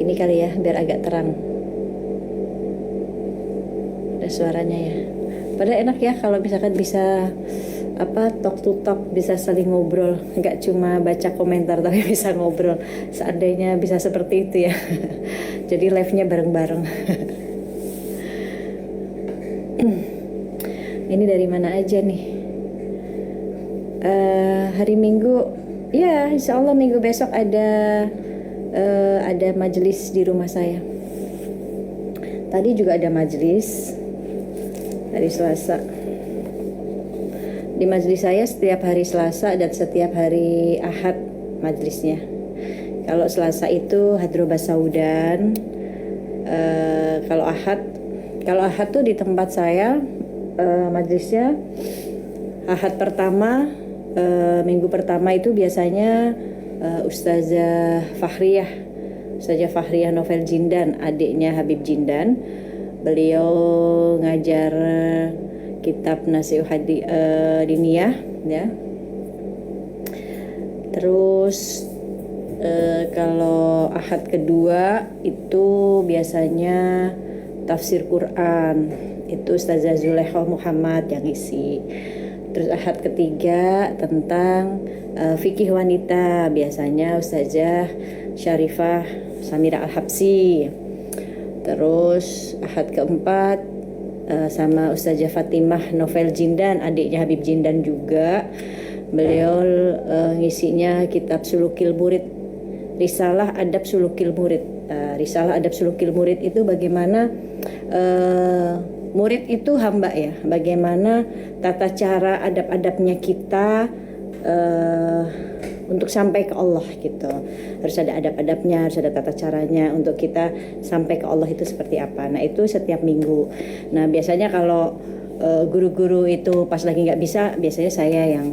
Ini kali ya, biar agak terang. Ada suaranya ya. Padahal enak ya kalau misalkan bisa talk to talk, bisa saling ngobrol, nggak cuma baca komentar tapi bisa ngobrol. Seandainya bisa seperti itu ya. Jadi live-nya bareng-bareng. Ini dari mana aja nih? Hari Minggu, ya insya Allah minggu besok ada majelis di rumah saya. Tadi juga ada majelis hari Selasa. Di majelis saya setiap hari Selasa dan setiap hari Ahad majelisnya. Kalau Selasa itu Hadrobas Saudan. Kalau Ahad tuh di tempat saya majelisnya Ahad pertama, minggu pertama itu biasanya Ustazah Fahriyah Novel Jindan, adiknya Habib Jindan. Beliau ngajar kitab Nasihat Diniyah ya. Terus kalau Ahad kedua itu biasanya tafsir Quran, itu Ustazah Zulekha Muhammad yang isi. Terus Ahad ketiga tentang fikih wanita, biasanya Ustazah Syarifah Samira Al-Habsi. Terus Ahad keempat sama Ustazah Fatimah Novel Jindan, adiknya Habib Jindan juga. Beliau ngisinya kitab Sulukil Murid, Risalah Adab Sulukil Murid. Risalah Adab Sulukil Murid itu bagaimana murid itu hamba ya, bagaimana tata cara adab-adabnya kita untuk sampai ke Allah gitu. Harus ada adab-adabnya, harus ada tata caranya untuk kita sampai ke Allah itu seperti apa. Nah itu setiap minggu. Nah biasanya kalau guru-guru itu pas lagi nggak bisa, biasanya saya yang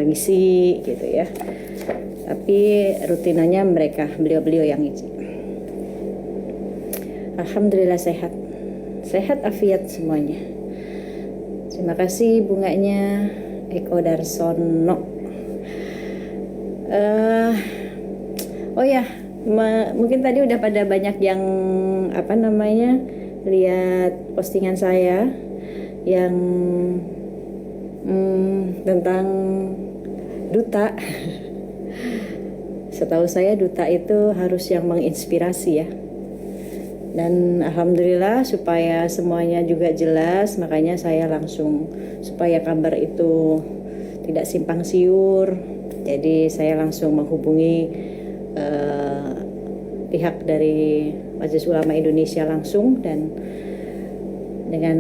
ngisi gitu ya. Tapi rutinannya beliau-beliau yang ngisi. Alhamdulillah sehat afiat semuanya. Terima kasih bunganya Eko Darsono. Oh ya, mungkin tadi udah pada banyak yang lihat postingan saya yang tentang duta. Setahu saya duta itu harus yang menginspirasi ya. Dan alhamdulillah supaya semuanya juga jelas, makanya saya langsung supaya kabar itu tidak simpang siur. Jadi saya langsung menghubungi pihak dari Majelis Ulama Indonesia langsung, dan dengan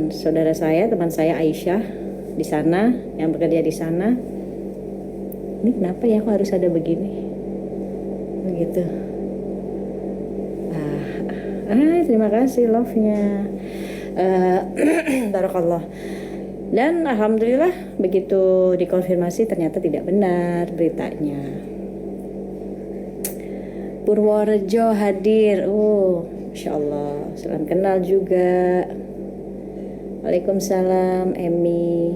saudara saya, teman saya Aisyah di sana yang bekerja di sana. Ini kenapa ya kok harus ada begini? Begitu. Terima kasih love-nya. Barakallah. Dan alhamdulillah begitu dikonfirmasi ternyata tidak benar beritanya. Purworejo hadir. Masya Allah. Salam kenal juga. Waalaikumsalam Emi.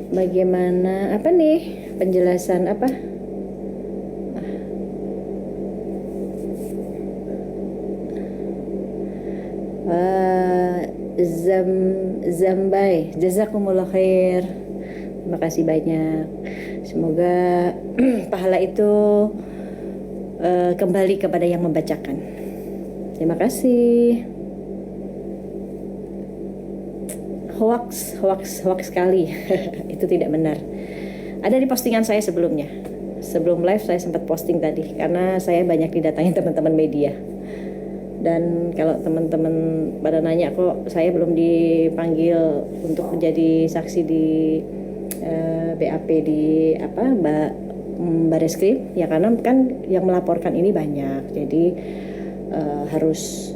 Bagaimana penjelasan Zambai, jazakumullah khair. Terima kasih banyak. Semoga pahala itu kembali kepada yang membacakan. Terima kasih. Hoax sekali. Itu tidak benar. Ada di postingan saya sebelumnya. Sebelum live saya sempat posting tadi karena saya banyak didatangin teman-teman media. Dan kalau teman-teman pada nanya kok saya belum dipanggil untuk menjadi saksi di BAP di Bareskrim, ya karena kan yang melaporkan ini banyak, jadi harus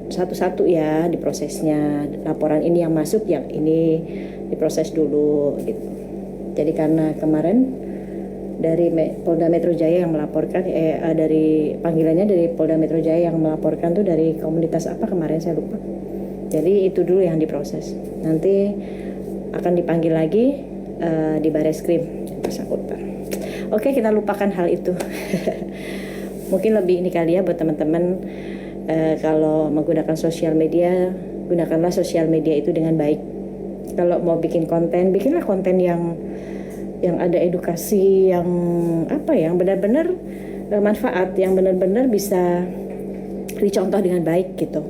satu-satu ya diprosesnya. Laporan ini yang masuk, yang ini diproses dulu gitu. Jadi karena kemarin dari Polda Metro Jaya yang melaporkan, dari panggilannya dari Polda Metro Jaya yang melaporkan tuh dari komunitas apa kemarin saya lupa. Jadi itu dulu yang diproses. Nanti akan dipanggil lagi di Bareskrim bersangkutan. Oke, kita lupakan hal itu. Mungkin lebih ini kali ya buat teman-teman, kalau menggunakan sosial media, gunakanlah sosial media itu dengan baik. Kalau mau bikin konten, bikinlah konten yang ada edukasi, yang yang benar-benar manfaat, yang benar-benar bisa dicontoh dengan baik gitu.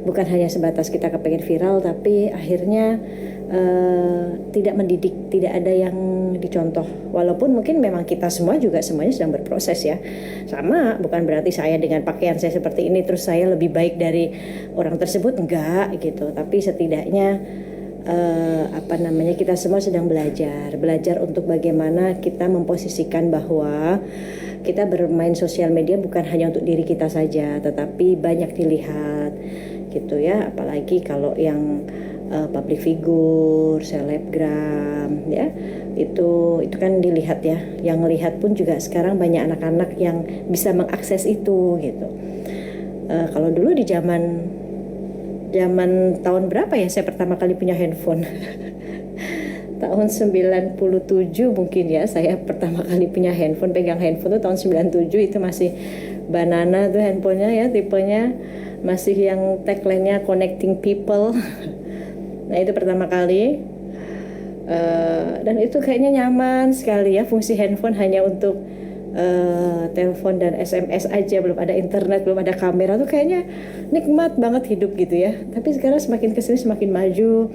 Bukan hanya sebatas kita kepengen viral, tapi akhirnya tidak mendidik, tidak ada yang dicontoh. Walaupun mungkin memang kita semuanya sedang berproses ya. Sama, bukan berarti saya dengan pakaian saya seperti ini terus saya lebih baik dari orang tersebut, enggak gitu. Tapi setidaknya kita semua sedang belajar untuk bagaimana kita memposisikan bahwa kita bermain sosial media bukan hanya untuk diri kita saja, tetapi banyak dilihat gitu ya. Apalagi kalau yang public figure, selebgram ya, itu kan dilihat ya. Yang lihat pun juga sekarang banyak anak-anak yang bisa mengakses itu gitu. Kalau dulu di zaman tahun berapa ya saya pertama kali punya handphone? Tahun 97 mungkin ya, saya pertama kali punya handphone, pegang handphone tuh tahun 97, itu masih banana tuh handphonenya ya, tipenya masih yang tagline-nya connecting people. Nah itu pertama kali, dan itu kayaknya nyaman sekali ya, fungsi handphone hanya untuk telepon dan SMS aja, belum ada internet, belum ada kamera, tuh kayaknya nikmat banget hidup gitu ya. Tapi sekarang semakin kesini semakin maju,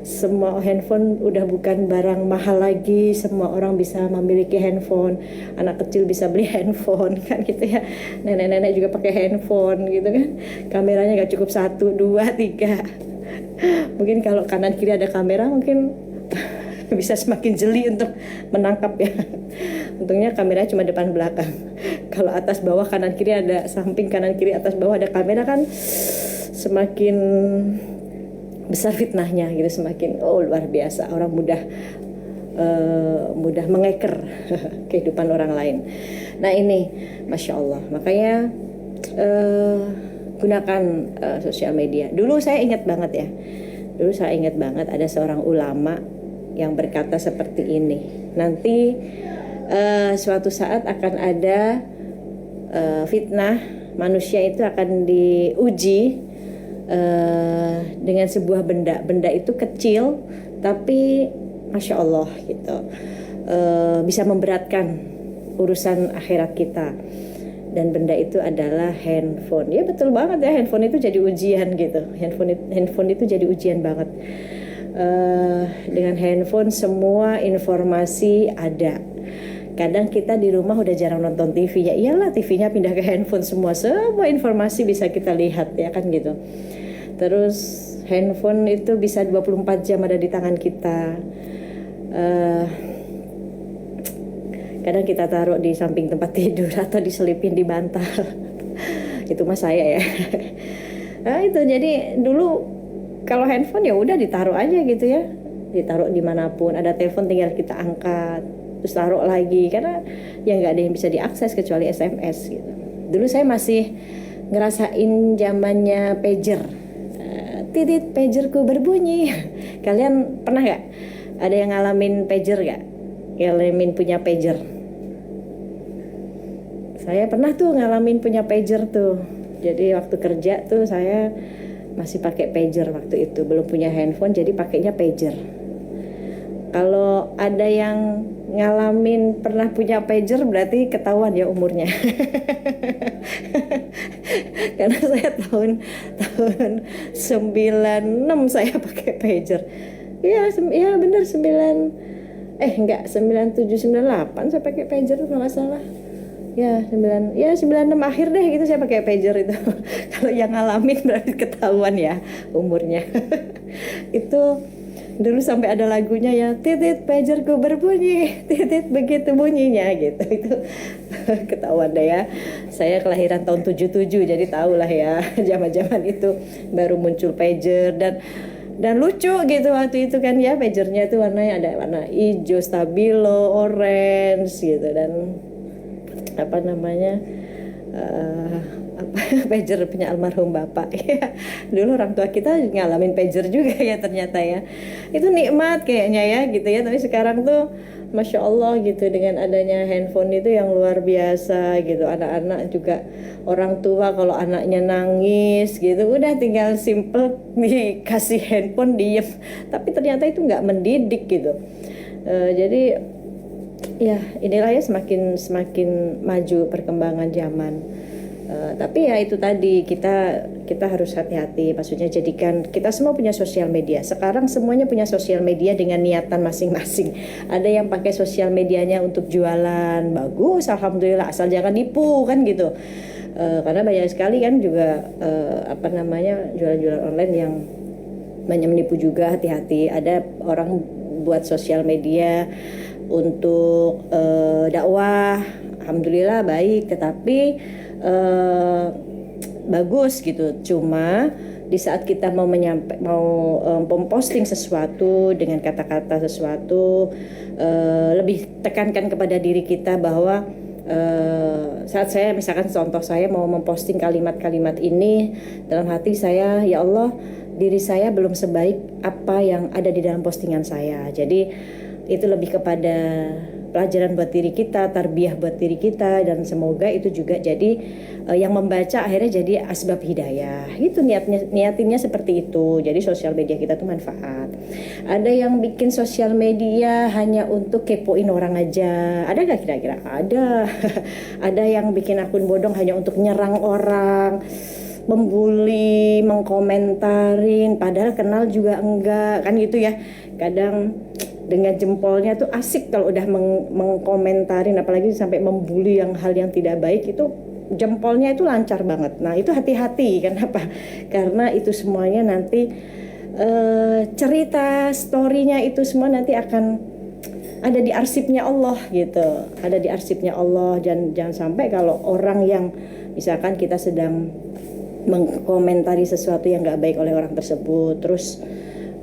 semua handphone udah bukan barang mahal lagi, semua orang bisa memiliki handphone, anak kecil bisa beli handphone kan gitu ya, nenek-nenek juga pakai handphone gitu kan, kameranya gak cukup 1, 2, 3. Mungkin kalau kanan kiri ada kamera mungkin bisa semakin jeli untuk menangkap ya. Untungnya kameranya cuma depan belakang. Kalau atas bawah kanan kiri ada, samping kanan kiri atas bawah ada kamera kan semakin besar fitnahnya gitu, semakin luar biasa, orang mudah mengeker kehidupan orang lain. Nah ini Masya Allah, makanya gunakan sosial media. Dulu saya ingat banget ada seorang ulama yang berkata seperti ini, nanti suatu saat akan ada fitnah, manusia itu akan diuji dengan sebuah benda itu kecil tapi Masya Allah gitu, bisa memberatkan urusan akhirat kita, dan benda itu adalah handphone. Ya betul banget ya, handphone itu jadi ujian gitu, handphone itu jadi ujian banget. Dengan handphone semua informasi ada. Kadang kita di rumah udah jarang nonton TV, ya iyalah TV-nya pindah ke handphone, semua informasi bisa kita lihat ya kan gitu. Terus handphone itu bisa 24 jam ada di tangan kita. Kadang kita taruh di samping tempat tidur atau diselipin di bantal. Itu mah saya ya. Nah itu, jadi dulu kalau handphone ya udah ditaruh aja gitu ya, ditaruh dimanapun, ada telepon tinggal kita angkat terus taruh lagi, karena ya nggak ada yang bisa diakses kecuali SMS gitu. Dulu saya masih ngerasain zamannya pager, titit pagerku berbunyi. Kalian pernah nggak ada yang ngalamin pager nggak? Ngalamin punya pager? Saya pernah tuh ngalamin punya pager tuh. Jadi waktu kerja tuh saya masih pakai pager waktu itu, belum punya handphone jadi pakainya pager. Kalau ada yang ngalamin pernah punya pager berarti ketahuan ya umurnya. Karena saya tahun 96 saya pakai pager. Iya benar 97 98 saya pakai pager kalau nggak salah. Ya 96 akhir deh gitu saya pakai pager itu. Kalau yang ngalamin berarti ketahuan ya umurnya. Itu dulu sampai ada lagunya ya, titit pagerku berbunyi, titit begitu bunyinya gitu. Itu ketahuan deh ya. Saya kelahiran tahun 77 jadi tahulah ya zaman-zaman itu baru muncul pager, dan lucu gitu waktu itu kan ya, pagernya itu warnanya ada warna hijau, stabilo, orange gitu, dan eh, apa pager punya almarhum bapak ya. Dulu orang tua kita ngalamin pager juga ya ternyata ya. Itu nikmat kayaknya ya gitu ya. Tapi sekarang tuh Masya Allah gitu, dengan adanya handphone itu yang luar biasa gitu. Anak-anak juga, orang tua kalau anaknya nangis gitu udah tinggal simple dikasih handphone diem. Tapi ternyata itu nggak mendidik gitu. Jadi ya inilah ya, semakin semakin maju perkembangan zaman. Tapi ya itu tadi, kita harus hati-hati. Maksudnya jadikan, kita semua punya sosial media. Sekarang semuanya punya sosial media dengan niatan masing-masing. Ada yang pakai sosial medianya untuk jualan, bagus, alhamdulillah, asal jangan nipu kan gitu. Karena banyak sekali kan juga apa namanya jualan-jualan online yang banyak menipu juga, hati-hati. Ada orang buat sosial media untuk dakwah, alhamdulillah baik, tetapi bagus gitu. Cuma di saat kita mau memposting sesuatu dengan kata-kata sesuatu, lebih tekankan kepada diri kita bahwa saat saya misalkan contoh saya mau memposting kalimat-kalimat ini, dalam hati saya, ya Allah, diri saya belum sebaik apa yang ada di dalam postingan saya. Jadi itu lebih kepada pelajaran buat diri kita, tarbiyah buat diri kita, dan semoga itu juga jadi yang membaca akhirnya jadi asbab hidayah. Itu niatinnya seperti itu. Jadi sosial media kita tuh manfaat. Ada yang bikin sosial media hanya untuk kepoin orang aja. Ada gak kira-kira? Ada. Ada yang bikin akun bodong hanya untuk nyerang orang, membuli, mengkomentarin, padahal kenal juga enggak, kan gitu ya. Kadang dengan jempolnya tuh asik kalau udah mengkomentarin, apalagi sampai membuli yang hal yang tidak baik, itu jempolnya itu lancar banget. Nah itu hati-hati. Kenapa? Karena itu semuanya nanti cerita storynya itu semua nanti akan ada di arsipnya Allah gitu, ada di arsipnya Allah. Jangan sampai kalau orang yang misalkan kita sedang mengkomentari sesuatu yang nggak baik oleh orang tersebut, terus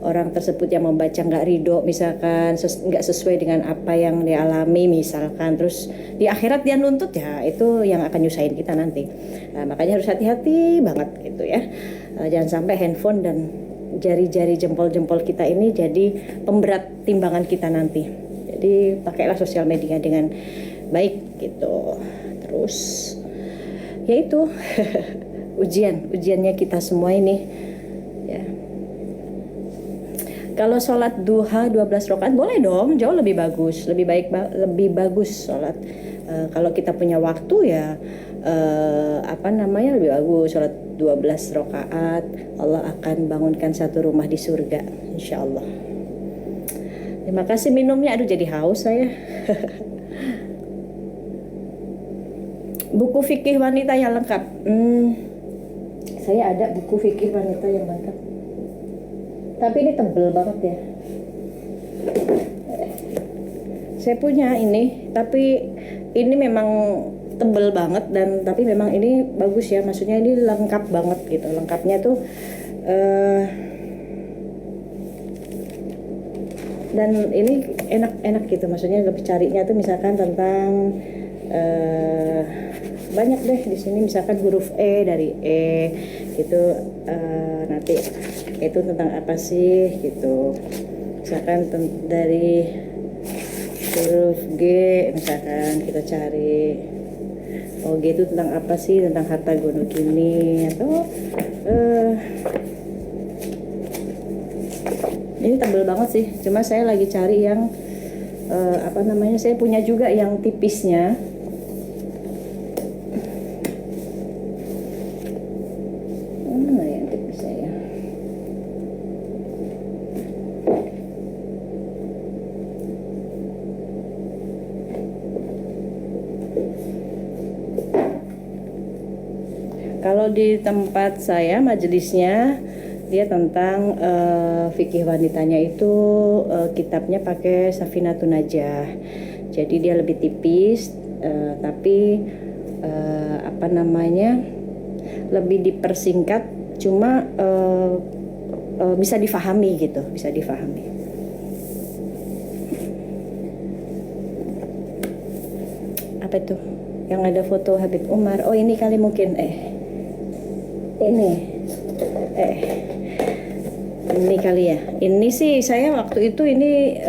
orang tersebut yang membaca nggak ridho, misalkan nggak sesuai dengan apa yang dia alami misalkan, terus di akhirat dia nuntut, ya itu yang akan nyusahin kita nanti. Nah, makanya harus hati-hati banget gitu ya. Jangan sampai handphone dan jari-jari jempol-jempol kita ini jadi pemberat timbangan kita nanti. Jadi pakailah sosial media dengan baik gitu. Terus ya itu ujiannya kita semua ini ya. Kalau sholat duha 12 rakaat boleh dong, jauh lebih bagus, lebih bagus sholat. Kalau kita punya waktu ya lebih bagus sholat 12 rakaat. Allah akan bangunkan satu rumah di surga, insya Allah. Terima kasih minumnya, aduh jadi haus saya. Buku fikih wanita yang lengkap. Saya ada buku fikih wanita yang lengkap. Tapi ini tebel banget ya. Saya punya ini, tapi ini memang tebel banget, dan tapi memang ini bagus ya. Maksudnya ini lengkap banget gitu. Lengkapnya tuh dan ini enak gitu. Maksudnya lebih carinya tuh misalkan tentang banyak deh di sini, misalkan huruf E, dari E gitu, nanti itu tentang apa sih gitu. Misalkan dari huruf G, misalkan kita cari G itu tentang apa sih, tentang harta gono gini, atau ini tebel banget sih. Cuma saya lagi cari yang saya punya juga yang tipisnya. Mana yang tipisnya ya? Kalau di tempat saya majelisnya dia tentang fikih wanitanya itu kitabnya pakai Safinatun Najah. Jadi dia lebih tipis, tapi lebih dipersingkat, cuma bisa difahami gitu, bisa difahami. Apa itu? yang ada foto Habib Umar. Oh ini kali mungkin ini kali ya. Ini sih saya waktu itu ini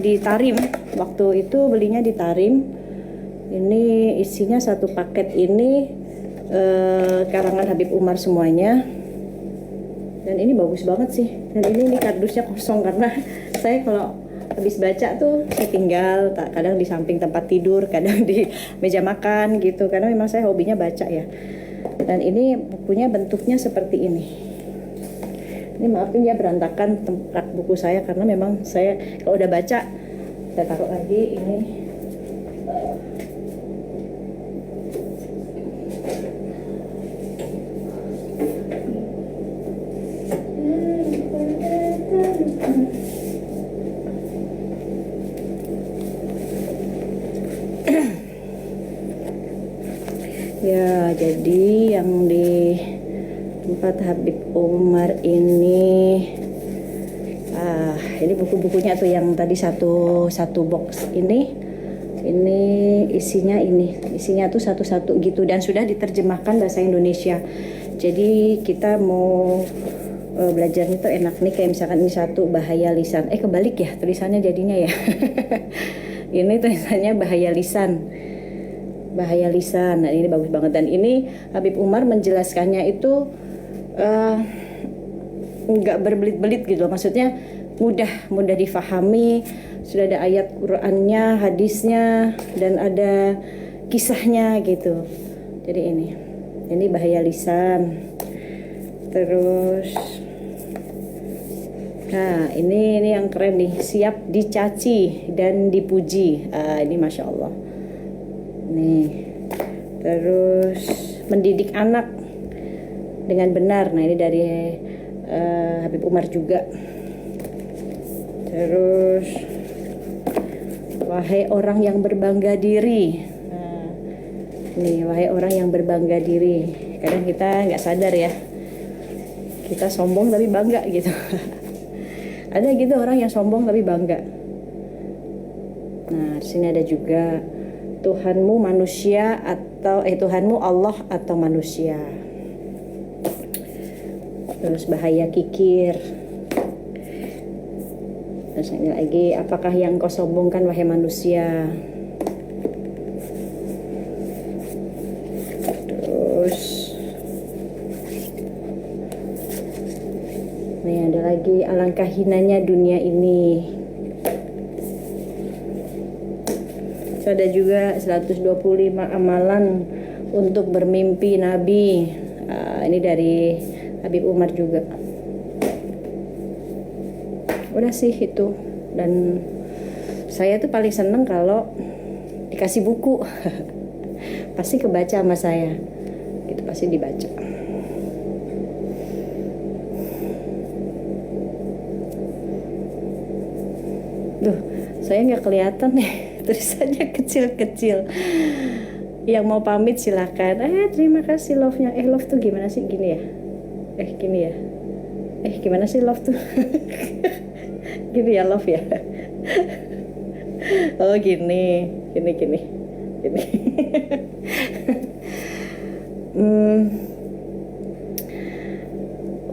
di Tarim. Waktu itu belinya di Tarim. Ini isinya satu paket ini karangan Habib Umar semuanya. Dan ini bagus banget sih. Dan ini kardusnya kosong karena saya kalau habis baca tuh saya tinggal, kadang di samping tempat tidur, kadang di meja makan gitu. Karena memang saya hobinya baca ya. Dan ini bukunya bentuknya seperti ini. Ini maafin ya berantakan rak buku saya karena memang saya kalau udah baca saya taruh lagi ini. Ya, jadi yang di tempat Habib Umar ini buku-bukunya tuh yang tadi satu box ini isinya tuh satu-satu gitu dan sudah diterjemahkan bahasa Indonesia. Jadi kita mau belajarnya tuh enak nih, kayak misalkan ini satu bahaya lisan. Kebalik ya tulisannya jadinya ya. Ini tulisannya bahaya lisan. Nah ini bagus banget. Dan ini Habib Umar menjelaskannya itu nggak berbelit-belit gitu, maksudnya mudah difahami. Sudah ada ayat Qur'annya, hadisnya, dan ada kisahnya gitu. Jadi ini bahaya lisan. Terus nah ini yang keren nih, siap dicaci dan dipuji. Ini Masya Allah nih. Terus mendidik anak dengan benar. Nah ini dari Habib Umar juga. Terus wahai orang yang berbangga diri. Nih wahai orang yang berbangga diri. Kadang kita nggak sadar ya, kita sombong tapi bangga gitu. Ada gitu orang yang sombong tapi bangga. Nah di sini ada juga Tuhanmu manusia atau Tuhanmu Allah atau manusia. Terus bahaya kikir. Terus ini lagi, apakah yang kau sombongkan wahai manusia? Terus nih ada lagi, alangkah hinanya dunia ini. Ada juga 125 amalan untuk bermimpi Nabi. Ini dari Habib Umar juga. Udah sih itu. Dan saya tuh paling seneng kalau dikasih buku. Pasti kebaca sama saya. Itu pasti dibaca. Duh, saya nggak kelihatan nih. Tulisannya kecil-kecil. Yang mau pamit silakan. Terima kasih love-nya. Love tuh gimana sih? Gini ya? Gini ya? Gimana sih love tuh? Gini ya love ya? Oh gini. Gini.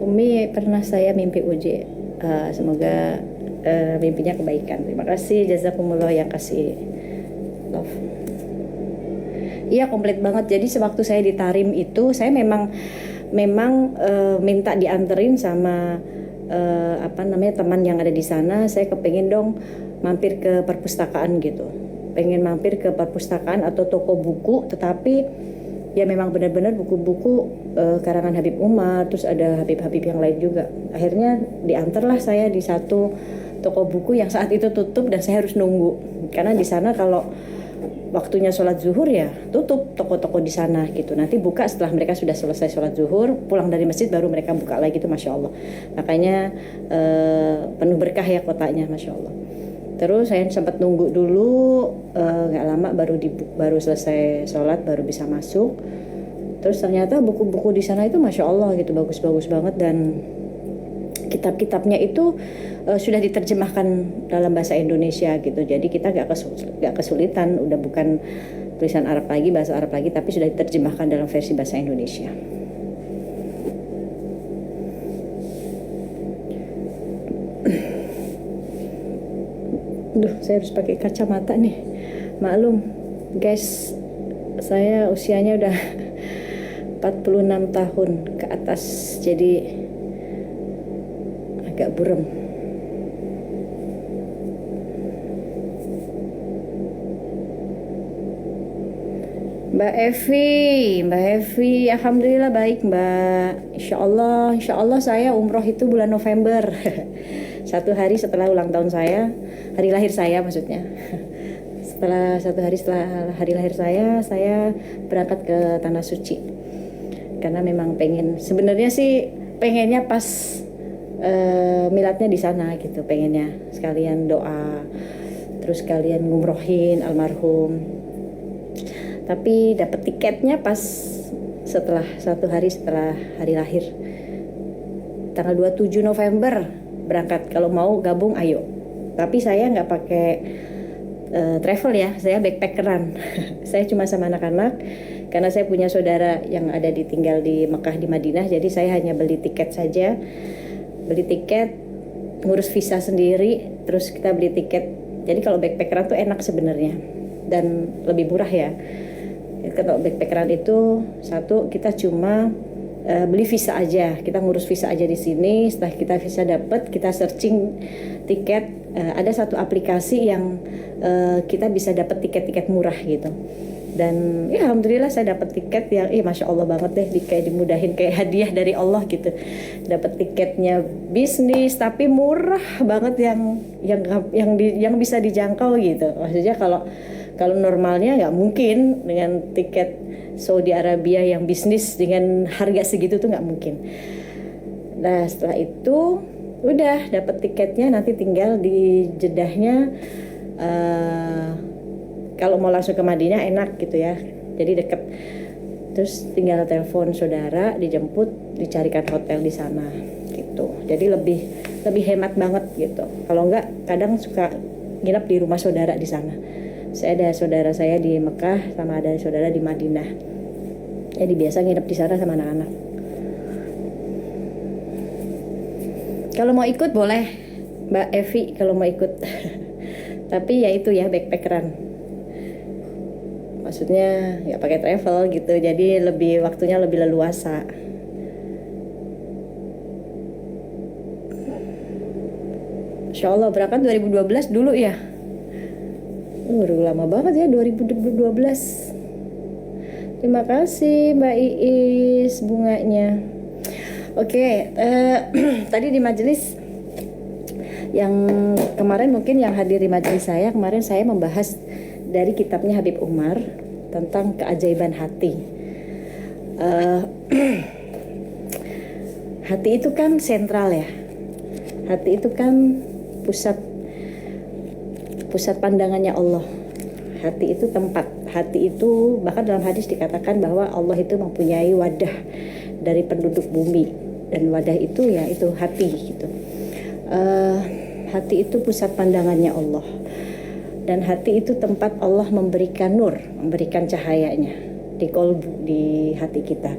Umi pernah saya mimpi uji. Semoga mimpinya kebaikan. Terima kasih, jazakumullah yang kasih love. Iya komplit banget. Jadi sewaktu saya di Tarim itu saya memang minta dianterin sama teman yang ada di sana. Saya kepengen dong mampir ke perpustakaan gitu. Pengen mampir ke perpustakaan atau toko buku, tetapi ya memang benar-benar buku-buku karangan Habib Umar, terus ada Habib-Habib yang lain juga. Akhirnya diantarlah saya di satu toko buku yang saat itu tutup dan saya harus nunggu. Karena di sana kalau waktunya sholat zuhur ya tutup toko-toko di sana gitu. Nanti buka setelah mereka sudah selesai sholat zuhur, pulang dari masjid baru mereka buka lagi, itu Masya Allah. Makanya penuh berkah ya kotanya, Masya Allah. Terus saya sempat nunggu dulu, nggak lama baru selesai sholat baru bisa masuk. Terus ternyata buku-buku di sana itu Masya Allah gitu, bagus-bagus banget. Dan kitab-kitabnya itu sudah diterjemahkan dalam bahasa Indonesia gitu. Jadi kita nggak kesulitan, udah bukan tulisan Arab lagi, bahasa Arab lagi, tapi sudah diterjemahkan dalam versi bahasa Indonesia. Duh, saya harus pakai kacamata nih. Maklum, guys, saya usianya udah 46 tahun ke atas, jadi agak buram. Mbak Evi, alhamdulillah baik Mbak. Insya Allah saya umroh itu bulan November. 1 hari setelah ulang tahun saya, hari lahir saya maksudnya. Setelah 1 hari setelah hari lahir saya berangkat ke Tanah Suci. Karena memang sebenarnya sih pengennya pas miladnya di sana gitu, pengennya sekalian doa, terus sekalian ngumrohin almarhum. Tapi dapat tiketnya pas setelah 1 hari setelah hari lahir, tanggal 27 November berangkat. Kalau mau gabung ayo. Tapi saya nggak pakai travel ya, saya backpackeran. Saya cuma sama anak-anak karena saya punya saudara yang tinggal di Mekah, di Madinah. Jadi saya hanya beli tiket saja, ngurus visa sendiri, terus kita beli tiket. Jadi kalau backpackeran tuh enak sebenarnya dan lebih murah ya. Kalau backpackeran itu satu, kita cuma beli visa aja, kita ngurus visa aja di sini. Setelah kita visa dapat, kita searching tiket. Ada satu aplikasi yang kita bisa dapat tiket-tiket murah gitu. Dan ya alhamdulillah saya dapat tiket yang masya Allah banget deh, kayak dimudahin, kayak hadiah dari Allah gitu. Dapat tiketnya bisnis tapi murah banget, yang bisa dijangkau gitu. Maksudnya kalau normalnya nggak mungkin dengan tiket Saudi Arabia yang bisnis dengan harga segitu tuh nggak mungkin. Nah setelah itu udah dapat tiketnya, nanti tinggal di Jedahnya. Kalau mau langsung ke Madinah enak gitu ya, jadi deket. Terus tinggal telepon saudara, dijemput, dicarikan hotel di sana gitu. Jadi lebih hemat banget gitu. Kalau nggak kadang suka nginep di rumah saudara di sana. Saya ada saudara saya di Mekah sama ada saudara di Madinah. Jadi biasa nginep di sana sama anak-anak. Kalau mau ikut boleh Mbak Evi, kalau mau ikut. Tapi ya itu ya, backpackeran. Maksudnya ya pakai travel gitu. Jadi waktunya lebih leluasa. Insya Allah berangkat 2012 dulu ya. Udah lama banget ya, 2012. Terima kasih Mbak Iis bunganya. Oke, tadi di majelis yang kemarin, mungkin yang hadir di majelis saya kemarin, saya membahas dari kitabnya Habib Umar tentang keajaiban hati. Hati itu kan sentral ya. Hati itu kan pusat pandangannya Allah. Hati itu tempat. Hati itu bahkan dalam hadis dikatakan bahwa Allah itu mempunyai wadah dari penduduk bumi, dan wadah itu ya itu hati gitu. Hati itu pusat pandangannya Allah, dan hati itu tempat Allah memberikan nur, memberikan cahayanya di kolbu, di hati kita.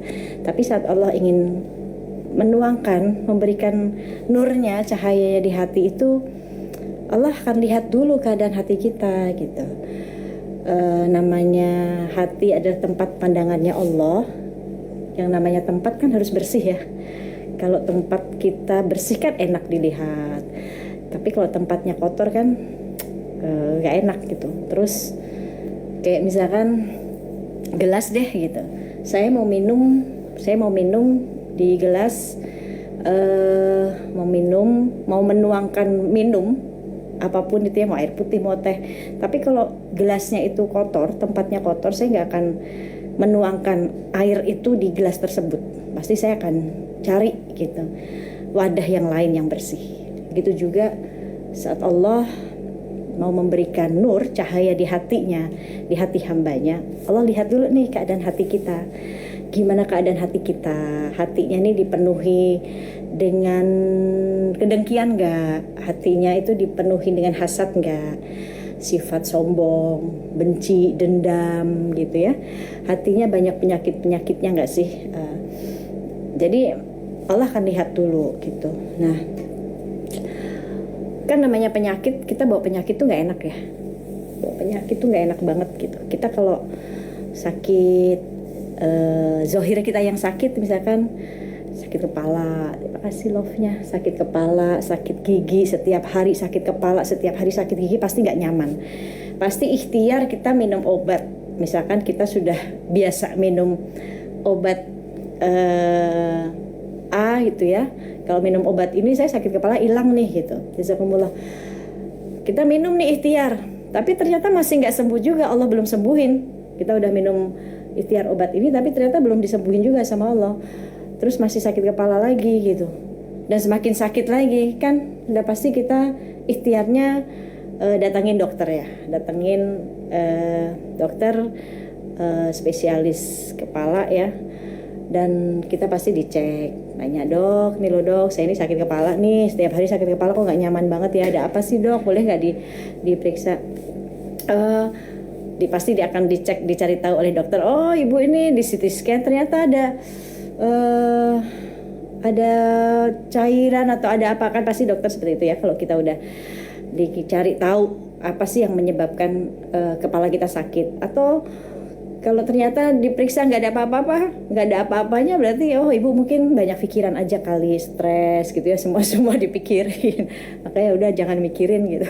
Tapi saat Allah ingin menuangkan, memberikan nurnya, cahayanya di hati itu, Allah akan lihat dulu keadaan hati kita gitu. Namanya hati adalah tempat pandangannya Allah. Yang namanya tempat kan harus bersih ya. Kalau tempat kita bersih kan enak dilihat. Tapi kalau tempatnya kotor kan gak enak gitu. Terus kayak misalkan gelas deh gitu. Saya mau minum di gelas, mau menuangkan minum apapun itu ya, mau air putih mau teh, tapi kalau gelasnya itu kotor, tempatnya kotor, saya nggak akan menuangkan air itu di gelas tersebut. Pasti saya akan cari gitu wadah yang lain yang bersih. Begitu juga saat Allah mau memberikan nur, cahaya di hatinya, di hati hambanya, Allah lihat dulu nih keadaan hati kita. Gimana keadaan hati kita? Hatinya ini dipenuhi dengan kedengkian gak? Hatinya itu dipenuhi dengan hasad gak? sifat sombong, benci, dendam gitu ya. Hatinya banyak penyakit-penyakitnya nggak sih? Jadi Allah akan lihat dulu gitu. Nah, kan namanya penyakit, kita bawa penyakit tuh nggak enak ya. Bawa penyakit tuh nggak enak banget gitu. Kita kalau sakit, zohir kita yang sakit, misalkan sakit kepala, terima kasih love-nya, sakit kepala, sakit gigi, setiap hari sakit kepala, setiap hari sakit gigi, pasti nggak nyaman. Pasti ikhtiar kita minum obat. Misalkan kita sudah biasa minum obat A gitu ya, kalau minum obat ini saya sakit kepala hilang nih gitu, jazakumullah. Kita minum nih ikhtiar, tapi ternyata masih nggak sembuh juga, Allah belum sembuhin. Kita udah minum ikhtiar obat ini tapi ternyata belum disembuhin juga sama Allah, terus masih sakit kepala lagi gitu, dan semakin sakit lagi kan. Udah pasti kita ikhtiarnya datangin dokter ya, datangin dokter spesialis kepala ya, dan kita pasti dicek, nanya, dok, nih lo dok, saya ini sakit kepala nih, setiap hari sakit kepala kok nggak nyaman banget ya, ada apa sih dok, boleh nggak diperiksa? Pasti dia akan dicek, dicari tahu oleh dokter. Oh ibu ini di CT scan ternyata ada cairan atau ada apa, kan pasti dokter seperti itu ya. Kalau kita udah dicari tahu apa sih yang menyebabkan kepala kita sakit, atau kalau ternyata diperiksa nggak ada apa-apa, nggak ada apa-apanya, berarti oh ibu mungkin banyak pikiran aja kali, stres gitu ya, semua dipikirin. Makanya udah jangan mikirin gitu.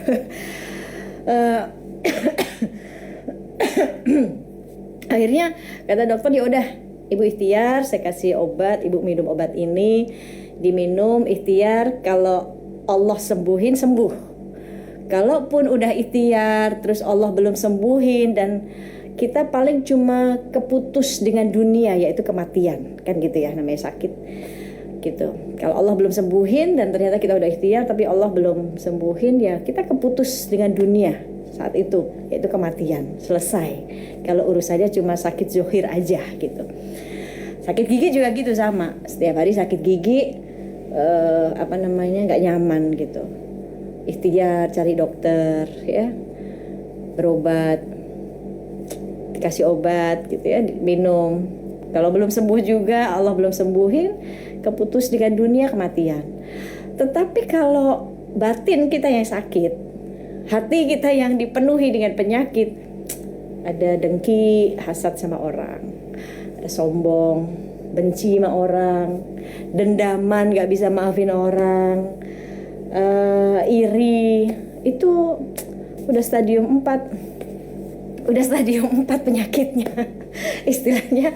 Akhirnya kata dokter, ya udah ibu ikhtiar, saya kasih obat, ibu minum obat ini, diminum ikhtiar, kalau Allah sembuhin sembuh. Kalaupun udah ikhtiar terus Allah belum sembuhin, dan kita paling cuma keputus dengan dunia, yaitu kematian, kan gitu ya, namanya sakit gitu. Kalau Allah belum sembuhin dan ternyata kita udah ikhtiar tapi Allah belum sembuhin, ya kita keputus dengan dunia saat itu, yaitu kematian, selesai. Kalau urusannya cuma sakit zohir aja gitu. Sakit gigi juga gitu, sama, setiap hari sakit gigi, nggak nyaman gitu, ikhtiar cari dokter ya, berobat, dikasih obat gitu ya, minum. Kalau belum sembuh juga, Allah belum sembuhin, keputus dengan dunia, kematian. Tetapi kalau batin kita yang sakit, hati kita yang dipenuhi dengan penyakit, ada dengki, hasad sama orang, ada sombong, benci sama orang, dendaman, gak bisa maafin orang, iri, itu udah stadium 4. Udah stadium 4 penyakitnya. Istilahnya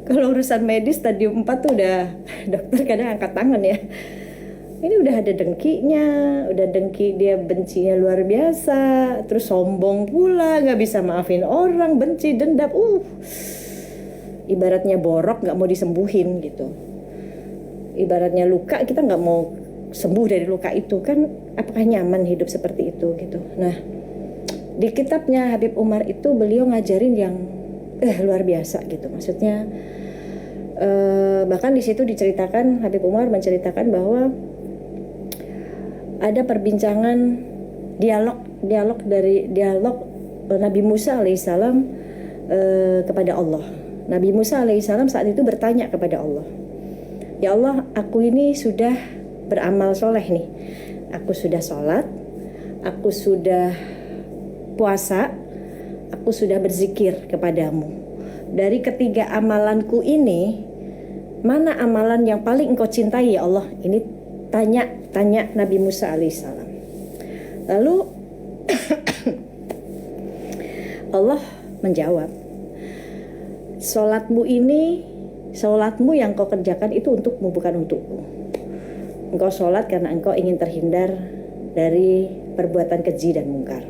kalau urusan medis stadium 4 tuh udah dokter kadang angkat tangan ya. Ini udah ada dengkinya, udah dengki, dia bencinya luar biasa, terus sombong pula, gak bisa maafin orang, benci, dendam. Ibaratnya borok gak mau disembuhin gitu. Ibaratnya luka, kita gak mau sembuh dari luka itu, kan apakah nyaman hidup seperti itu gitu. Nah, di kitabnya Habib Umar itu beliau ngajarin yang luar biasa gitu. Maksudnya bahkan di situ diceritakan, Habib Umar menceritakan bahwa ada perbincangan dialog Nabi Musa alaihissalam kepada Allah. Nabi Musa alaihissalam saat itu bertanya kepada Allah, ya Allah, aku ini sudah beramal soleh nih, aku sudah sholat, aku sudah puasa, aku sudah berzikir kepadamu. Dari ketiga amalanku ini, mana amalan yang paling engkau cintai ya Allah? Ini tanya Nabi Musa alaihissalam. Lalu Allah menjawab, sholatmu yang kau kerjakan itu untukmu, bukan untukku. Engkau sholat karena engkau ingin terhindar dari perbuatan keji dan mungkar.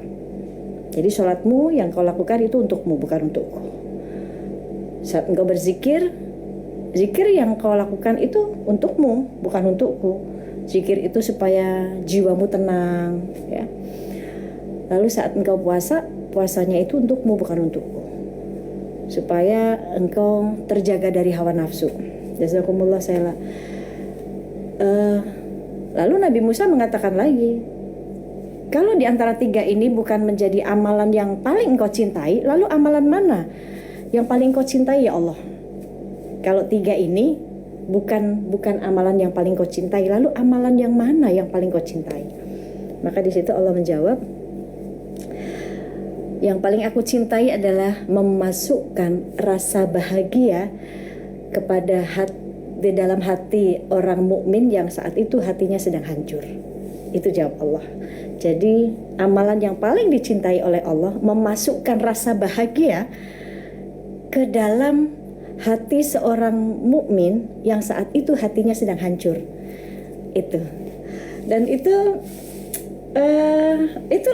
Jadi sholatmu yang kau lakukan itu untukmu, bukan untukku. Saat engkau berzikir, zikir yang kau lakukan itu untukmu, bukan untukku. Zikir itu supaya jiwamu tenang ya. Lalu saat engkau puasa, puasanya itu untukmu, bukan untukku, supaya engkau terjaga dari hawa nafsu. Jazakumullah khairan. Lalu Nabi Musa mengatakan lagi, Kalau di antara tiga ini bukan menjadi amalan yang paling engkau cintai, lalu amalan mana yang paling engkau cintai ya Allah? Kalau tiga ini bukan amalan yang paling kau cintai, lalu amalan yang mana yang paling kau cintai? Maka di situ Allah menjawab, yang paling aku cintai adalah memasukkan rasa bahagia kepada di dalam hati orang mukmin yang saat itu hatinya sedang hancur. Itu jawab Allah. Jadi amalan yang paling dicintai oleh Allah, memasukkan rasa bahagia ke dalam hati seorang mukmin yang saat itu hatinya sedang hancur. Itu. Dan itu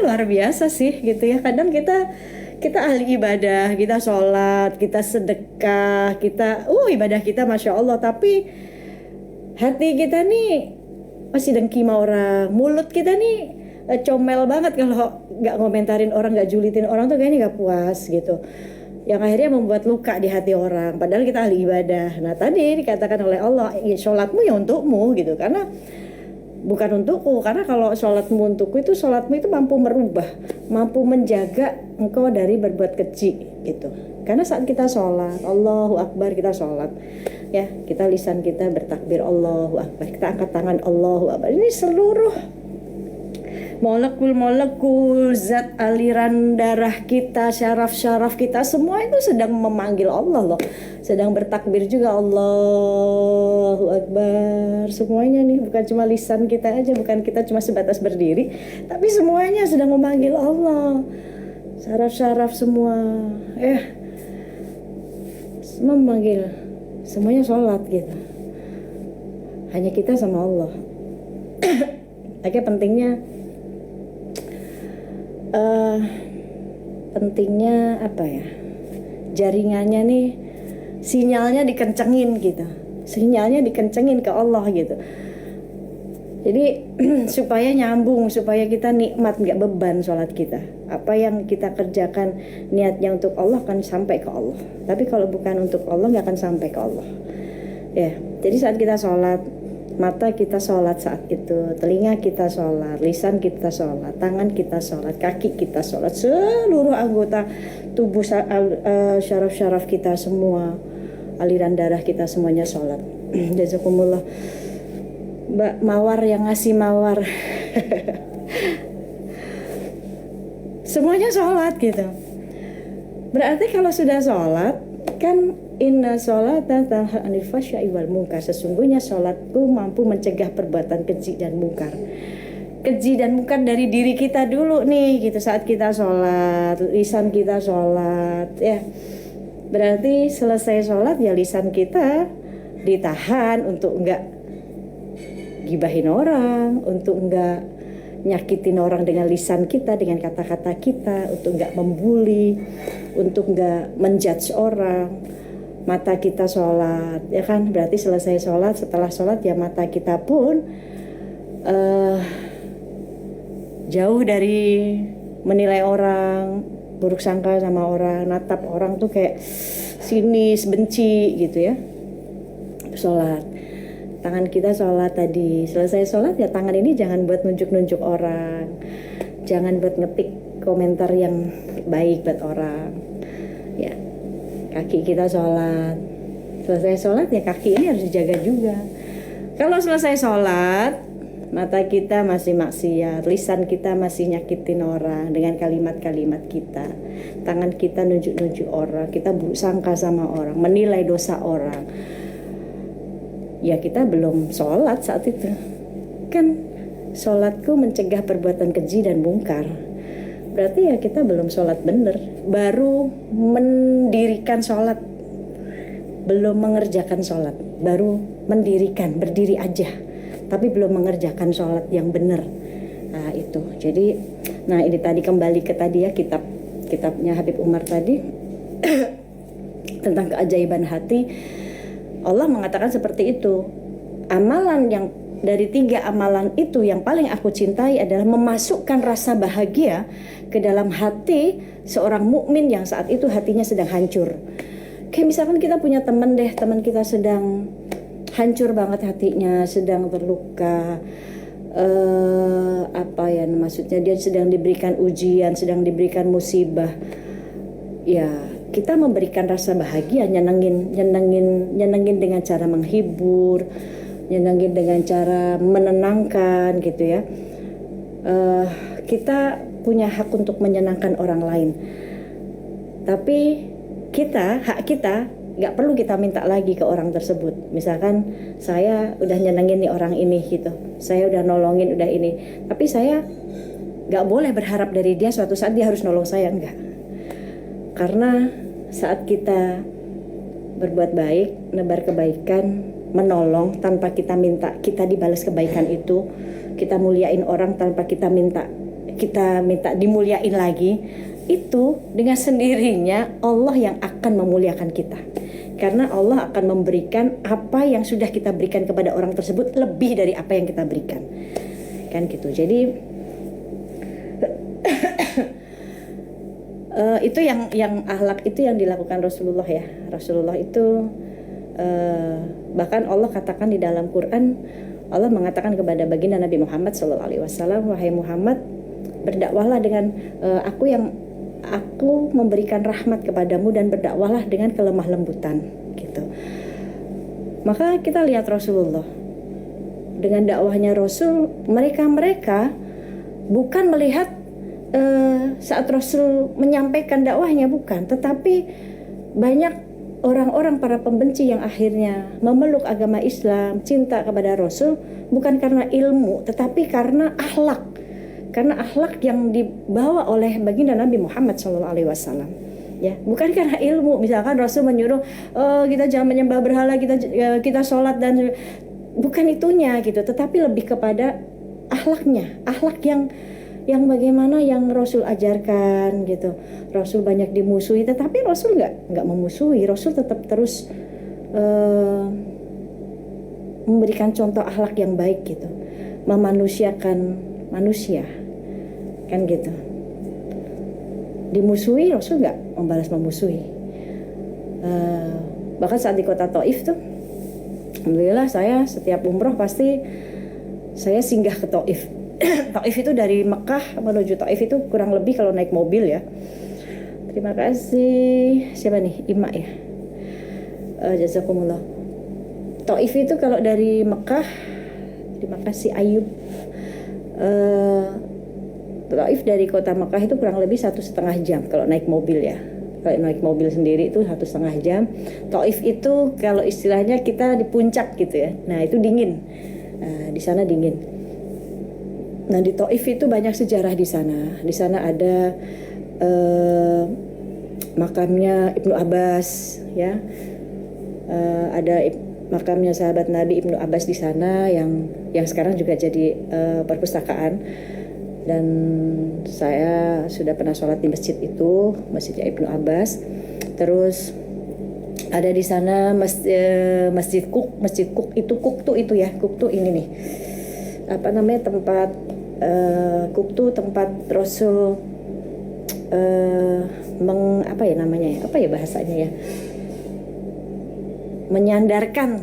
luar biasa sih gitu ya. Kadang kita ahli ibadah, kita sholat, kita sedekah, kita ibadah kita masya Allah, tapi hati kita nih masih dengki sama orang, mulut kita nih comel banget, kalau nggak ngomentarin orang, nggak julitin orang tuh kayaknya nggak puas gitu, yang akhirnya membuat luka di hati orang, padahal kita ahli ibadah. Nah tadi dikatakan oleh Allah, ya, sholatmu ya untukmu gitu, karena bukan untukku, karena kalau sholatmu untukku itu, sholatmu itu mampu merubah, mampu menjaga engkau dari berbuat keji gitu. Karena saat kita sholat, Allahu Akbar, kita sholat ya, kita lisan kita bertakbir Allahu Akbar, kita angkat tangan Allahu Akbar, ini seluruh molekul zat aliran darah kita, syaraf kita, semua itu sedang memanggil Allah loh, sedang bertakbir juga Allahu Akbar. Semuanya nih, bukan cuma lisan kita aja, bukan kita cuma sebatas berdiri, tapi semuanya sedang memanggil Allah. Syaraf semua memanggil, semuanya sholat gitu. Hanya kita sama Allah. Akhirnya pentingnya apa ya, jaringannya nih, sinyalnya dikencengin gitu, sinyalnya dikencengin ke Allah gitu. Jadi supaya nyambung, supaya kita nikmat, nggak beban sholat kita. Apa yang kita kerjakan niatnya untuk Allah akan sampai ke Allah, tapi kalau bukan untuk Allah nggak akan sampai ke Allah ya. Jadi saat kita sholat, mata kita sholat saat itu, telinga kita sholat, lisan kita sholat, tangan kita sholat, kaki kita sholat, seluruh anggota tubuh, syaraf-syaraf kita semua, aliran darah kita semuanya sholat. Jazakumullah Mbak Mawar yang ngasih mawar. Semuanya sholat gitu. Berarti kalau sudah sholat kan, inna sholata tanha 'anil fahsya'i wal munkar, sesungguhnya sholatku mampu mencegah perbuatan keji dan mungkar. Keji dan mungkar dari diri kita dulu nih gitu. Saat kita sholat, lisan kita sholat ya, berarti selesai sholat ya lisan kita ditahan untuk enggak gibahin orang, untuk enggak nyakitin orang dengan lisan kita, dengan kata-kata kita, untuk enggak membuli, untuk enggak menjudge orang. Mata kita sholat ya kan, berarti selesai sholat, setelah sholat ya mata kita pun jauh dari menilai orang, buruk sangka sama orang, natap orang tuh kayak sinis, benci gitu ya. Sholat, tangan kita sholat tadi, selesai sholat ya tangan ini jangan buat nunjuk-nunjuk orang, jangan buat ngetik komentar yang baik buat orang ya. Kaki kita sholat, selesai sholat ya kaki ini harus dijaga juga. Kalau selesai sholat, mata kita masih maksiat, lisan kita masih nyakitin orang dengan kalimat-kalimat kita, tangan kita nunjuk-nunjuk orang, kita buruk sangka sama orang, menilai dosa orang, ya kita belum sholat saat itu. Kan sholatku mencegah perbuatan keji dan mungkar, berarti ya kita belum sholat bener, baru mendirikan sholat, belum mengerjakan sholat, baru mendirikan, berdiri aja, tapi belum mengerjakan sholat yang bener. Nah itu, jadi, nah ini tadi kembali ke tadi ya, kitabnya Habib Umar tadi tentang keajaiban hati. Allah mengatakan seperti itu. Amalan yang dari 3 amalan itu yang paling aku cintai adalah memasukkan rasa bahagia ke dalam hati seorang mukmin yang saat itu hatinya sedang hancur. Kayak misalkan kita punya teman kita sedang hancur banget hatinya, sedang terluka, apa ya maksudnya, dia sedang diberikan ujian, sedang diberikan musibah, ya kita memberikan rasa bahagia, nyenengin dengan cara menghibur, nyenengin dengan cara menenangkan gitu ya. Kita punya hak untuk menyenangkan orang lain, tapi hak kita nggak perlu kita minta lagi ke orang tersebut. Misalkan saya udah nyenengin nih orang ini gitu, saya udah nolongin, udah ini, tapi saya nggak boleh berharap dari dia suatu saat dia harus nolong saya, enggak. Karena saat kita berbuat baik, nebar kebaikan, menolong tanpa kita minta kita dibalas kebaikan itu, kita muliain orang tanpa kita minta dimuliain lagi, itu dengan sendirinya Allah yang akan memuliakan kita. Karena Allah akan memberikan apa yang sudah kita berikan kepada orang tersebut lebih dari apa yang kita berikan. Kan gitu. Jadi itu yang akhlak itu yang dilakukan Rasulullah ya. Rasulullah itu bahkan Allah katakan di dalam Quran, Allah mengatakan kepada baginda Nabi Muhammad SAW, wahai Muhammad, berdakwahlah dengan aku memberikan rahmat kepadamu dan berdakwahlah dengan kelemah lembutan gitu. Maka kita lihat Rasulullah dengan dakwahnya Rasul, mereka bukan melihat saat Rasul menyampaikan dakwahnya, bukan, tetapi banyak orang-orang para pembenci yang akhirnya memeluk agama Islam, cinta kepada Rasul bukan karena ilmu tetapi karena akhlak. Karena akhlak yang dibawa oleh baginda Nabi Muhammad SAW, ya, bukan karena ilmu. Misalkan Rasul menyuruh kita jangan menyembah berhala, kita sholat, dan bukan itunya gitu, tetapi lebih kepada akhlaknya, akhlak yang bagaimana yang Rasul ajarkan gitu. Rasul banyak dimusuhi, tetapi Rasul nggak memusuhi. Rasul tetap terus memberikan contoh akhlak yang baik gitu, memanusiakan manusia. Kan gitu. Dimusuhi Rasul nggak membalas memusuhi. Bahkan saat di kota Taif tuh, alhamdulillah saya setiap umroh pasti saya singgah ke Taif. Taif itu dari Mekah menuju Taif itu kurang lebih kalau naik mobil ya. Terima kasih. Siapa nih? Ima ya. Jazakumullah. Taif itu kalau dari Mekah, terima kasih Ayub. Taif dari kota Mekah itu kurang lebih 1,5 jam kalau naik mobil ya. Kalau naik mobil sendiri itu 1,5 jam. Taif itu kalau istilahnya kita di puncak gitu ya. Nah itu dingin. Di sana dingin. Nah di Taif itu banyak sejarah di sana. Di sana ada makamnya Ibnu Abbas ya. Ada makamnya sahabat Nabi Ibnu Abbas di sana yang sekarang juga jadi perpustakaan. Dan saya sudah pernah sholat di masjid itu, masjidnya Ibnu Abbas. Terus ada di sana masjid Kuk itu ya, Kuk tuh ini nih, apa namanya, tempat Kuk tuh tempat Rasul apa ya namanya ya, apa ya bahasanya ya, menyandarkan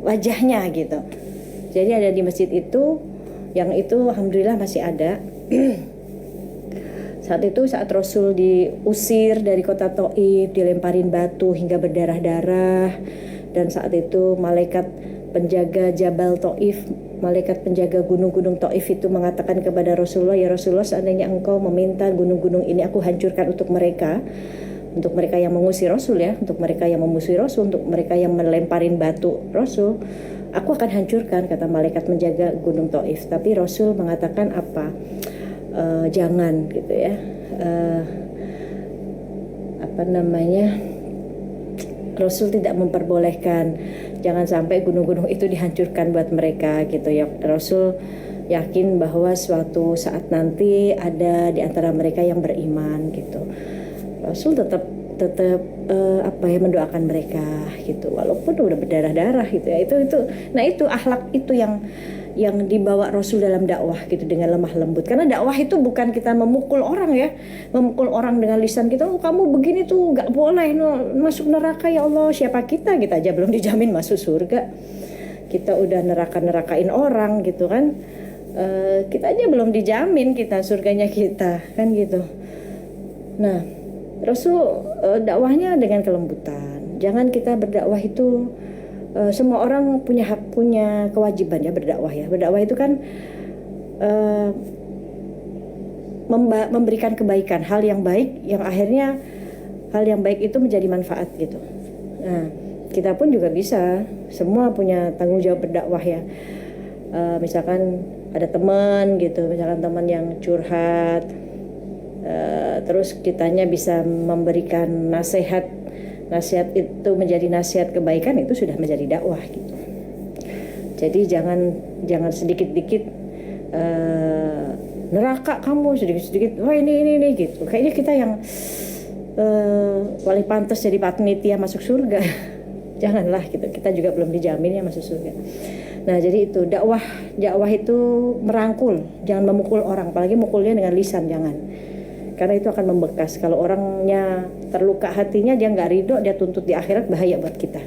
wajahnya gitu. Jadi ada di masjid itu, yang itu alhamdulillah masih ada. Saat Rasul diusir dari kota Taif, dilemparin batu hingga berdarah-darah, dan saat itu malaikat penjaga Jabal Taif, malaikat penjaga gunung-gunung Taif itu mengatakan kepada Rasulullah, ya Rasulullah, seandainya engkau meminta gunung-gunung ini aku hancurkan untuk mereka yang mengusir Rasul ya, untuk mereka yang memusuhi Rasul, untuk mereka yang melemparin batu Rasul, aku akan hancurkan, kata malaikat menjaga gunung Taif. Tapi Rasul mengatakan apa? Jangan gitu ya. Apa namanya? Rasul tidak memperbolehkan, jangan sampai gunung-gunung itu dihancurkan buat mereka gitu ya. Rasul yakin bahwa suatu saat nanti ada di antara mereka yang beriman gitu. Rasul tetap mendoakan mereka gitu, walaupun udah berdarah-darah gitu ya. Nah itu akhlak itu yang dibawa Rasul dalam dakwah gitu, dengan lemah lembut. Karena dakwah itu bukan kita memukul orang ya, memukul orang dengan lisan kita, oh kamu begini tuh nggak boleh, masuk neraka ya Allah. Siapa kita aja belum dijamin masuk surga, kita udah nerakain orang gitu kan. kita aja belum dijamin kita surganya kita, kan gitu. Nah, Rasul dakwahnya dengan kelembutan. Jangan kita berdakwah itu semua orang punya hak, punya kewajiban ya berdakwah ya. Berdakwah itu kan memberikan kebaikan, hal yang baik yang akhirnya hal yang baik itu menjadi manfaat gitu. Nah, kita pun juga bisa, semua punya tanggung jawab berdakwah ya. Misalkan ada teman gitu, misalkan teman yang curhat, terus kitanya bisa memberikan nasihat itu menjadi nasihat kebaikan, itu sudah menjadi dakwah gitu. Jadi jangan sedikit-dikit neraka kamu, sedikit-sedikit wah ini gitu. Kayaknya kita yang paling pantas jadi panitia masuk surga. Janganlah gitu, kita juga belum dijamin ya masuk surga. Nah, jadi itu dakwah itu merangkul, jangan memukul orang, apalagi mukulnya dengan lisan, jangan. Karena itu akan membekas. Kalau orangnya terluka hatinya, dia nggak ridho, dia tuntut di akhirat, bahaya buat kita.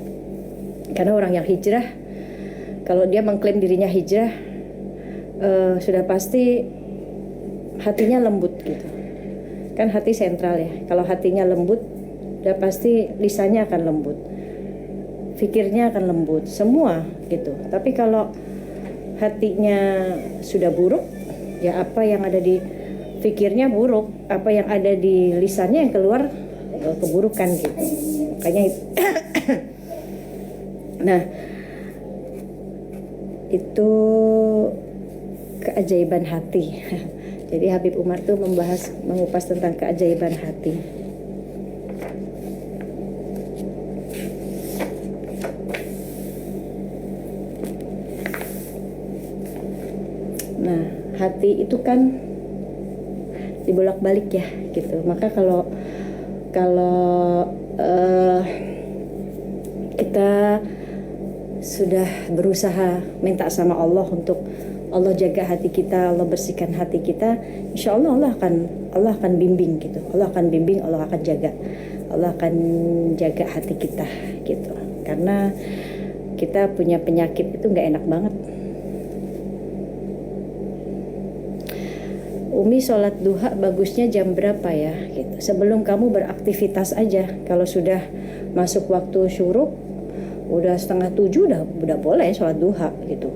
Karena orang yang hijrah, kalau dia mengklaim dirinya hijrah, sudah pasti hatinya lembut gitu. Kan hati sentral ya. Kalau hatinya lembut, sudah pasti lisannya akan lembut, fikirnya akan lembut, semua gitu. Tapi kalau hatinya sudah buruk, ya apa yang ada di fikirnya buruk, apa yang ada di lisannya yang keluar keburukan gitu. Makanya nah, itu keajaiban hati. Jadi Habib Umar tuh mengupas tentang keajaiban hati. Nah, hati itu kan dibolak-balik ya gitu. Maka kalau kita sudah berusaha minta sama Allah untuk Allah jaga hati kita, Allah bersihkan hati kita, insya Allah Allah akan bimbing gitu. Allah akan bimbing, Allah akan jaga hati kita gitu. Karena kita punya penyakit itu nggak enak banget. Umi, sholat duha bagusnya jam berapa ya? Gitu. Sebelum kamu beraktivitas aja. Kalau sudah masuk waktu syuruk, udah 6:30 udah boleh sholat duha gitu.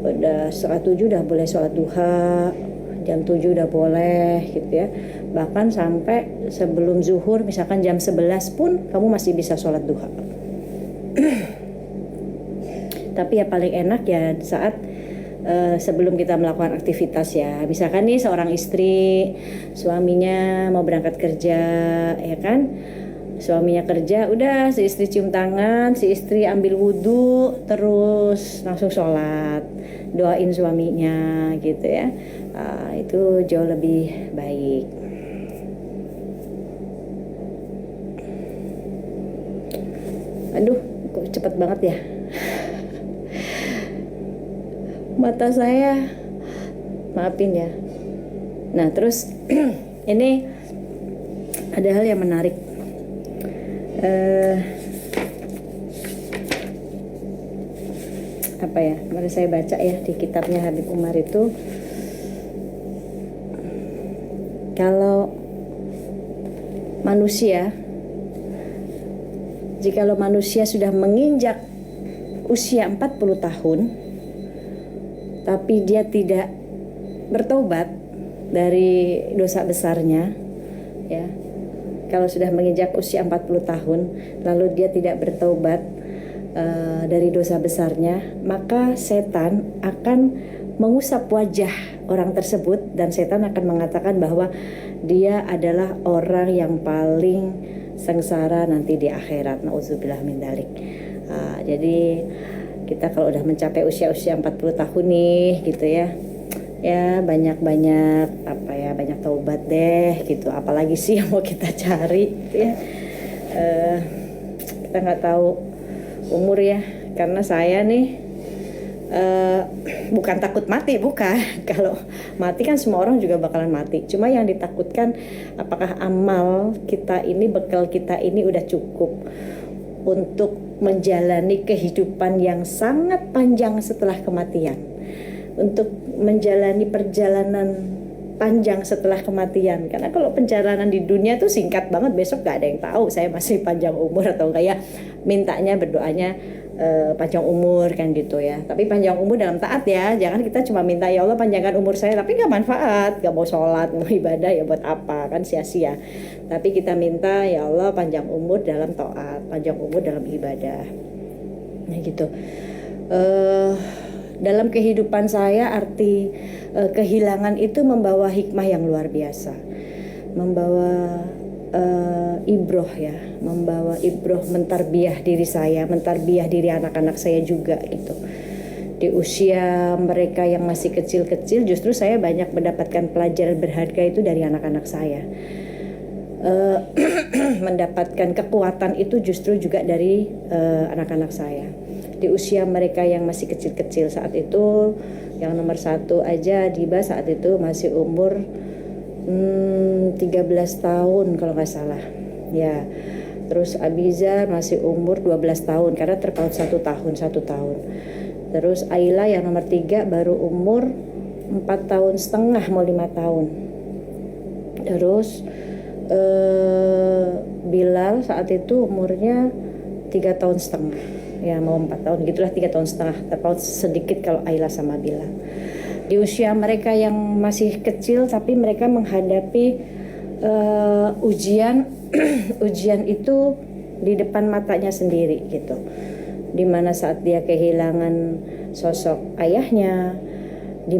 Udah 6:30 udah boleh sholat duha, jam 7 udah boleh gitu ya. Bahkan sampai sebelum zuhur, misalkan jam 11 pun kamu masih bisa sholat duha. Tapi ya paling enak ya saat sebelum kita melakukan aktivitas ya. Misalkan nih seorang istri, suaminya mau berangkat kerja, ya kan? Suaminya kerja, udah si istri cium tangan, si istri ambil wudhu, terus langsung sholat, doain suaminya gitu ya. Itu jauh lebih baik. Aduh, kok cepet banget ya. Mata saya, maafin ya. Nah, terus ini ada hal yang menarik. Apa ya? Mari saya baca ya di kitabnya Habib Umar itu. Kalau manusia, jikalau manusia sudah menginjak usia 40 tahun tapi dia tidak bertobat dari dosa besarnya ya, kalau sudah menginjak usia 40 tahun lalu dia tidak bertobat dari dosa besarnya, maka setan akan mengusap wajah orang tersebut dan setan akan mengatakan bahwa dia adalah orang yang paling sengsara nanti di akhirat. Nauzubillah min dzalik. Jadi kita kalau udah mencapai usia-usia 40 tahun nih gitu ya, ya banyak taubat deh gitu. Apalagi sih yang mau kita cari gitu ya. Kita nggak tahu umur ya, karena saya nih bukan takut mati, bukan. Kalau mati kan semua orang juga bakalan mati. Cuma yang ditakutkan apakah amal kita ini, bekal kita ini udah cukup untuk menjalani kehidupan yang sangat panjang setelah kematian. untuk menjalani perjalanan panjang setelah kematian. Karena kalau perjalanan di dunia tuh singkat banget, besok gak ada yang tahu saya masih panjang umur atau enggak ya. Mintanya, berdoanya panjang umur kan gitu ya. Tapi panjang umur dalam taat ya. Jangan kita cuma minta ya Allah panjangkan umur saya tapi gak manfaat, gak mau sholat, mau ibadah ya buat apa, kan sia-sia. Tapi kita minta ya Allah panjang umur dalam taat, panjang umur dalam ibadah. Nah gitu. Dalam kehidupan saya arti kehilangan itu membawa hikmah yang luar biasa, membawa ibroh ya, membawa ibroh mentarbiah diri saya, mentarbiah diri anak-anak saya juga gitu. Di usia mereka yang masih kecil-kecil justru saya banyak mendapatkan pelajaran berharga itu dari anak-anak saya. Mendapatkan kekuatan itu justru juga dari anak-anak saya. Di usia mereka yang masih kecil-kecil saat itu, yang nomor 1 aja Diba saat itu masih umur 13 tahun kalau nggak salah ya. Terus Abiza masih umur 12 tahun karena terpaut 1 tahun. Terus Ayla yang nomor 3 baru umur 4 tahun setengah mau 5 tahun. Terus Bilal saat itu umurnya 3 tahun setengah ya, mau 4 tahun gitulah, 3 tahun setengah, terpaut sedikit kalau Ayla sama Bilal. Di usia mereka yang masih kecil tapi mereka menghadapi ujian ujian itu di depan matanya sendiri gitu, dimana saat dia kehilangan sosok ayahnya di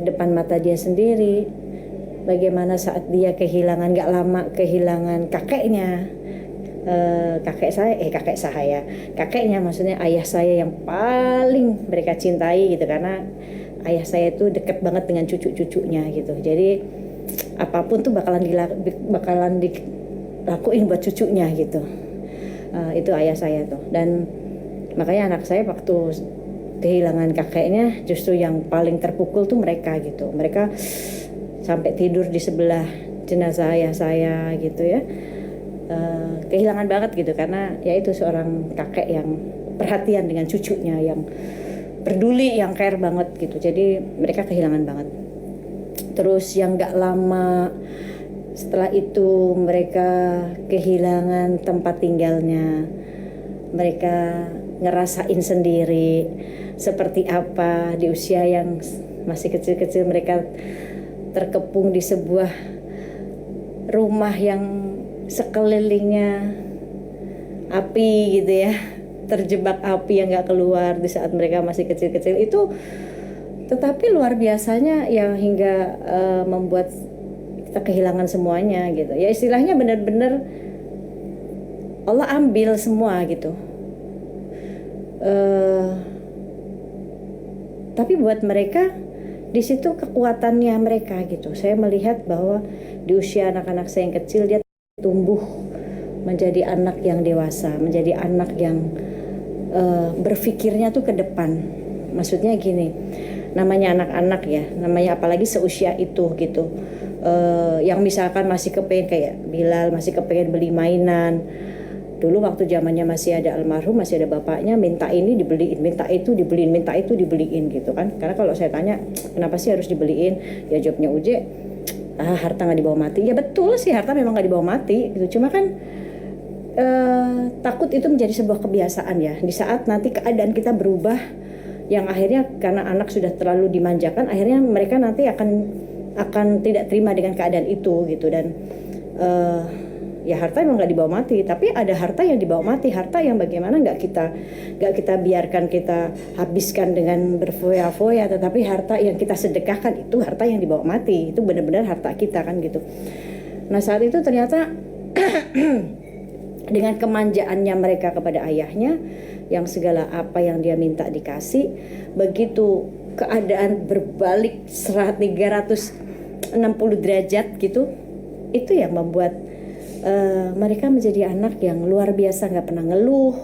depan mata dia sendiri, bagaimana saat dia kehilangan gak lama kehilangan kakeknya, kakeknya maksudnya ayah saya yang paling mereka cintai gitu, karena ayah saya itu dekat banget dengan cucu-cucunya gitu. Jadi apapun tuh bakalan dilakuin buat cucunya gitu. Itu ayah saya tuh. Dan makanya anak saya waktu kehilangan kakeknya justru yang paling terpukul tuh mereka gitu. Mereka sampai tidur di sebelah jenazah ayah saya gitu ya. Kehilangan banget gitu, karena ya itu seorang kakek yang perhatian dengan cucunya, yang peduli, yang care banget gitu. Jadi mereka kehilangan banget. Terus yang gak lama setelah itu mereka kehilangan tempat tinggalnya. Mereka ngerasain sendiri seperti apa di usia yang masih kecil-kecil mereka terkepung di sebuah rumah yang sekelilingnya api gitu ya, terjebak api yang gak keluar di saat mereka masih kecil-kecil itu. Tetapi luar biasanya yang hingga membuat kita kehilangan semuanya gitu ya, istilahnya benar-benar Allah ambil semua gitu. Tapi buat mereka di situ kekuatannya mereka gitu. Saya melihat bahwa di usia anak-anak saya yang kecil dia tumbuh menjadi anak yang dewasa, menjadi anak yang berpikirnya tuh ke depan. Maksudnya gini, namanya anak-anak ya, namanya apalagi seusia itu gitu, yang misalkan masih kepengen kayak Bilal, masih kepengen beli mainan. Dulu waktu zamannya masih ada almarhum, masih ada bapaknya, minta ini dibeliin, minta itu dibeliin, minta itu dibeliin gitu kan. Karena kalau saya tanya kenapa sih harus dibeliin, ya jawabnya Uje, harta nggak dibawa mati. Ya betul sih, harta memang nggak dibawa mati gitu. Cuma kan takut itu menjadi sebuah kebiasaan ya. Di saat nanti keadaan kita berubah, yang akhirnya karena anak sudah terlalu dimanjakan, akhirnya mereka nanti akan tidak terima dengan keadaan itu gitu. Dan ya harta memang nggak dibawa mati, tapi ada harta yang dibawa mati, harta yang bagaimana nggak kita biarkan kita habiskan dengan berfoya-foya, tetapi harta yang kita sedekahkan itu harta yang dibawa mati, itu benar-benar harta kita kan gitu. Nah saat itu ternyata dengan kemanjaannya mereka kepada ayahnya, yang segala apa yang dia minta dikasih, begitu keadaan berbalik 360 derajat gitu, itu yang membuat mereka menjadi anak yang luar biasa, nggak pernah ngeluh,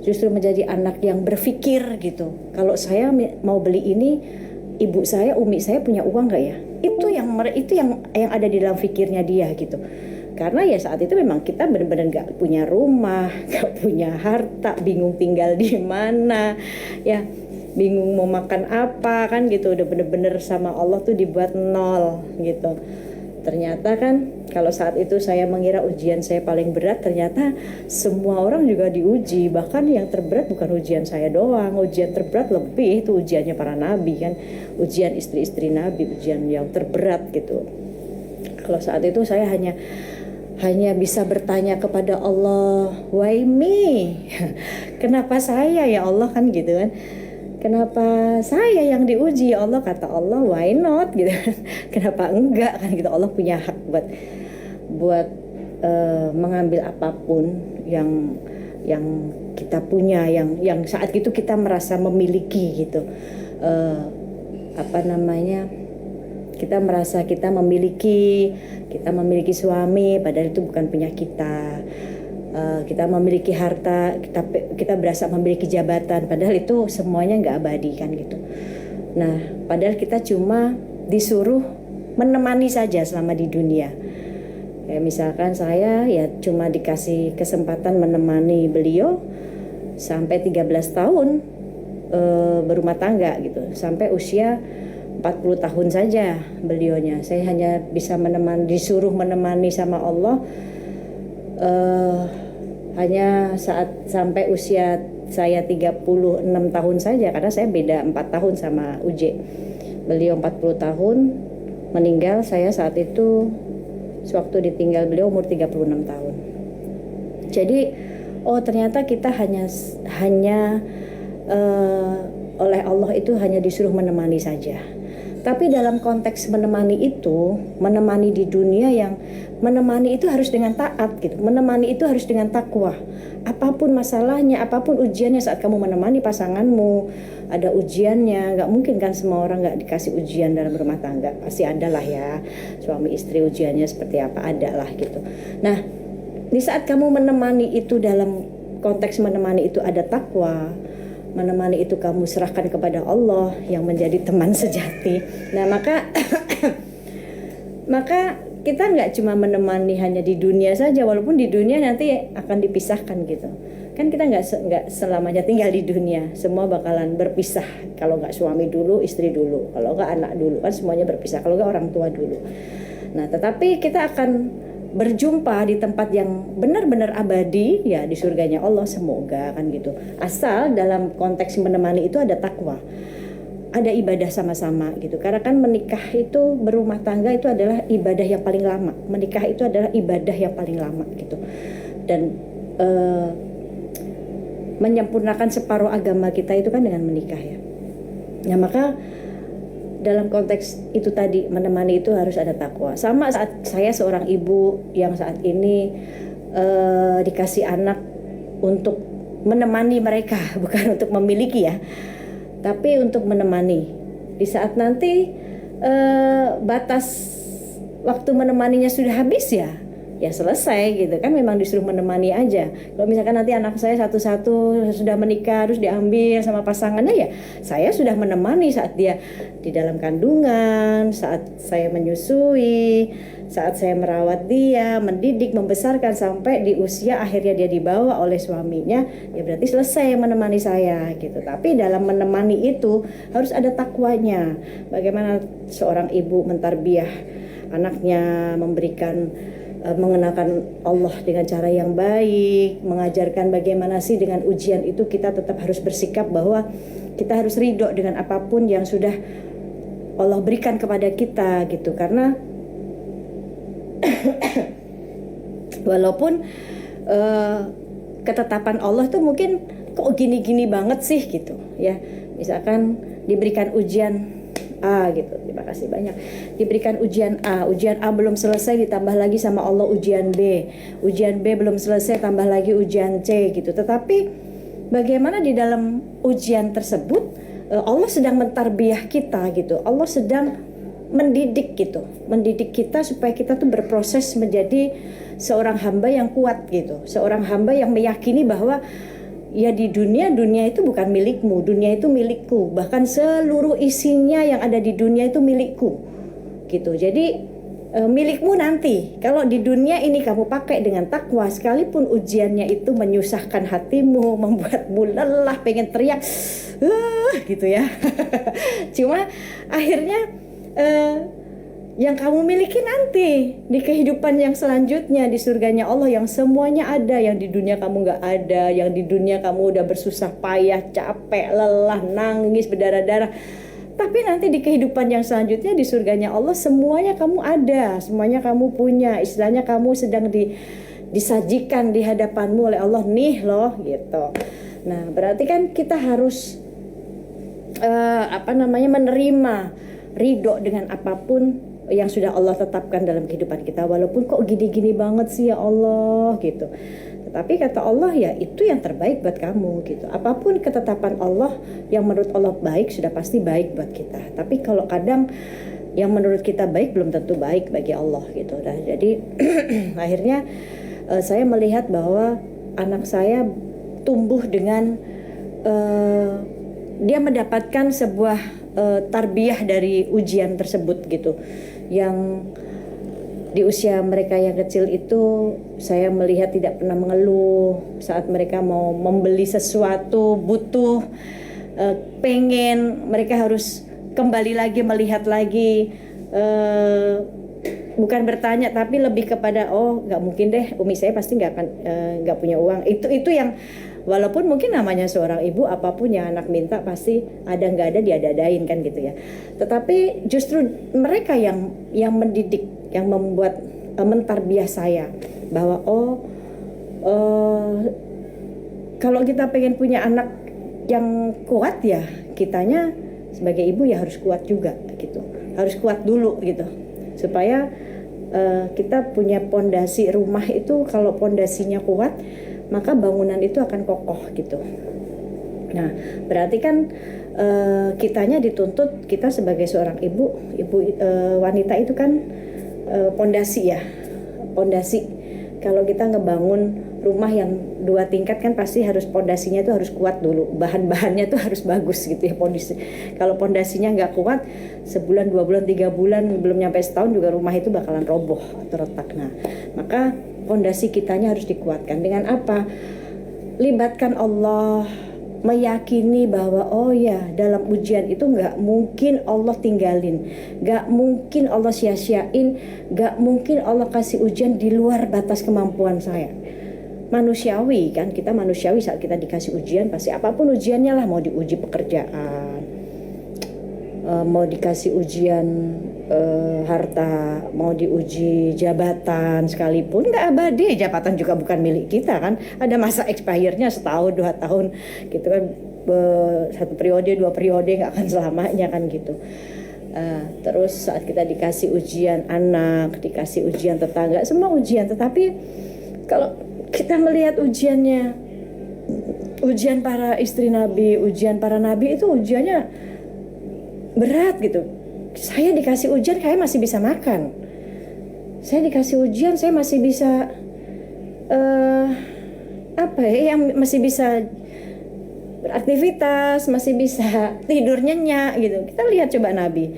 justru menjadi anak yang berpikir gitu. Kalau saya mau beli ini, ibu saya, umi saya punya uang nggak ya? Itu yang ada di dalam pikirnya dia gitu. Karena ya saat itu memang kita benar-benar nggak punya rumah, nggak punya harta, bingung tinggal di mana, ya bingung mau makan apa kan gitu, udah bener-bener sama Allah tuh dibuat nol gitu. Ternyata kan kalau saat itu saya mengira ujian saya paling berat, ternyata semua orang juga diuji. Bahkan yang terberat bukan ujian saya doang, ujian terberat lebih itu ujiannya para nabi kan, ujian istri-istri nabi, ujian yang terberat gitu. Kalau saat itu saya hanya bisa bertanya kepada Allah, why me? Kenapa saya ya Allah kan gitu kan? Kenapa saya yang diuji ya Allah? Kata Allah, why not gitu. Kenapa enggak kan gitu. Allah punya hak buat mengambil apapun yang kita punya, yang saat itu kita merasa memiliki gitu. Kita merasa kita memiliki suami, padahal itu bukan punya kita. Kita memiliki harta, kita berasa memiliki jabatan, padahal itu semuanya nggak abadi kan gitu. Nah, padahal kita cuma disuruh menemani saja selama di dunia. Kayak misalkan saya ya cuma dikasih kesempatan menemani beliau sampai 13 tahun berumah tangga gitu, sampai usia 40 tahun saja beliaunya. Saya hanya bisa disuruh menemani sama Allah hanya saat sampai usia saya 36 tahun saja, karena saya beda 4 tahun sama Uje. Beliau 40 tahun meninggal, saya saat itu sewaktu ditinggal beliau umur 36 tahun. Jadi ternyata kita hanya oleh Allah itu hanya disuruh menemani saja. Tapi dalam konteks menemani itu, menemani di dunia, yang menemani itu harus dengan taat gitu. Menemani itu harus dengan takwa. Apapun masalahnya, apapun ujiannya saat kamu menemani pasanganmu, ada ujiannya. Gak mungkin kan semua orang gak dikasih ujian dalam rumah tangga. Pasti ada lah ya, suami istri ujiannya seperti apa, ada lah gitu. Nah, di saat kamu menemani itu, dalam konteks menemani itu ada takwa, menemani itu kamu serahkan kepada Allah yang menjadi teman sejati. Nah maka kita nggak cuma menemani hanya di dunia saja, walaupun di dunia nanti akan dipisahkan gitu. Kan kita nggak selamanya tinggal di dunia, semua bakalan berpisah. Kalau nggak suami dulu, istri dulu, kalau nggak anak dulu, kan semuanya berpisah. Kalau nggak orang tua dulu. Nah tetapi kita akan berjumpa di tempat yang benar-benar abadi ya, di surganya Allah, semoga kan gitu. Asal dalam konteks menemani itu ada takwa, ada ibadah sama-sama gitu. Karena kan menikah itu, berumah tangga itu adalah ibadah yang paling lama. Menikah itu adalah ibadah yang paling lama gitu. Dan menyempurnakan separuh agama kita itu kan dengan menikah ya. Nah maka dalam konteks itu tadi, menemani itu harus ada takwa. Sama saat saya seorang ibu yang saat ini dikasih anak untuk menemani mereka, bukan untuk memiliki ya, tapi untuk menemani. Di saat nanti batas waktu menemaninya sudah habis ya selesai gitu kan, memang disuruh menemani aja. Kalau misalkan nanti anak saya satu-satu sudah menikah terus diambil sama pasangannya, ya saya sudah menemani saat dia di dalam kandungan, saat saya menyusui, saat saya merawat dia, mendidik, membesarkan sampai di usia akhirnya dia dibawa oleh suaminya, ya berarti selesai menemani saya gitu. Tapi dalam menemani itu harus ada takwanya. Bagaimana seorang ibu mentarbiyah anaknya, mengenalkan Allah dengan cara yang baik, mengajarkan bagaimana sih dengan ujian itu kita tetap harus bersikap bahwa kita harus ridho dengan apapun yang sudah Allah berikan kepada kita gitu. Karena walaupun ketetapan Allah tuh mungkin kok gini-gini banget sih gitu ya. Misalkan diberikan ujian A gitu, terima kasih banyak, diberikan ujian A belum selesai, ditambah lagi sama Allah ujian B belum selesai, tambah lagi ujian C gitu. Tetapi bagaimana di dalam ujian tersebut Allah sedang mentarbiyah kita gitu, Allah sedang mendidik gitu, mendidik kita supaya kita tuh berproses menjadi seorang hamba yang kuat gitu, seorang hamba yang meyakini bahwa ya di dunia itu bukan milikmu, dunia itu milikku, bahkan seluruh isinya yang ada di dunia itu milikku gitu. Jadi milikmu nanti. Kalau di dunia ini kamu pakai dengan takwa, sekalipun ujiannya itu menyusahkan hatimu, membuatmu lelah, pengen teriak, gitu ya. Cuma akhirnya yang kamu miliki nanti di kehidupan yang selanjutnya, di surganya Allah yang semuanya ada, yang di dunia kamu nggak ada, yang di dunia kamu udah bersusah payah, capek, lelah, nangis, berdarah-darah. Tapi nanti di kehidupan yang selanjutnya di surganya Allah semuanya kamu ada, semuanya kamu punya. Istilahnya kamu sedang disajikan di hadapanmu oleh Allah nih loh gitu. Nah berarti kan kita harus menerima, ridho dengan apapun yang sudah Allah tetapkan dalam kehidupan kita. Walaupun kok gini-gini banget sih ya Allah gitu. Tapi kata Allah ya itu yang terbaik buat kamu gitu. Apapun ketetapan Allah yang menurut Allah baik sudah pasti baik buat kita. Tapi kalau kadang yang menurut kita baik belum tentu baik bagi Allah gitu. Nah, jadi akhirnya saya melihat bahwa anak saya tumbuh dengan dia mendapatkan sebuah tarbiyah dari ujian tersebut gitu. Yang di usia mereka yang kecil itu saya melihat tidak pernah mengeluh saat mereka mau membeli sesuatu, butuh, pengen, mereka harus kembali lagi melihat lagi, bukan bertanya tapi lebih kepada oh nggak mungkin deh umi saya pasti nggak punya uang. Itu yang walaupun mungkin namanya seorang ibu apapun yang anak minta pasti ada nggak ada diadadain kan gitu ya. Tetapi justru mereka yang mendidik, yang membuat mentarbiah saya bahwa kalau kita pengen punya anak yang kuat ya kitanya sebagai ibu ya harus kuat juga gitu, harus kuat dulu gitu supaya kita punya pondasi rumah itu. Kalau pondasinya kuat maka bangunan itu akan kokoh gitu. Nah berarti kan kitanya dituntut, kita sebagai seorang ibu wanita itu kan pondasi ya, pondasi. Kalau kita ngebangun rumah yang 2 tingkat kan pasti harus pondasinya itu harus kuat dulu, bahan-bahannya tuh harus bagus gitu ya pondasi. Kalau pondasinya nggak kuat, sebulan 2 bulan 3 bulan belum nyampe setahun juga rumah itu bakalan roboh atau retak. Nah maka pondasi kitanya harus dikuatkan dengan apa? Libatkan Allah, meyakini bahwa oh ya dalam ujian itu nggak mungkin Allah tinggalin, nggak mungkin Allah sia-siain, nggak mungkin Allah kasih ujian di luar batas kemampuan saya. Manusiawi kan, kita manusiawi saat kita dikasih ujian pasti apapun ujiannya lah, mau diuji pekerjaan, mau dikasih ujian harta, mau diuji jabatan, sekalipun nggak abadi, jabatan juga bukan milik kita kan, ada masa expirednya setahun 2 tahun gitu kan, 1 periode 2 periode nggak akan selamanya kan gitu. Terus saat kita dikasih ujian anak, dikasih ujian tetangga, semua ujian. Tetapi kalau kita melihat ujiannya, ujian para istri Nabi, ujian para Nabi itu ujiannya berat gitu. Saya dikasih ujian, saya masih bisa makan. Saya dikasih ujian, saya masih bisa yang masih bisa beraktivitas, masih bisa tidur nyenyak gitu. Kita lihat coba Nabi.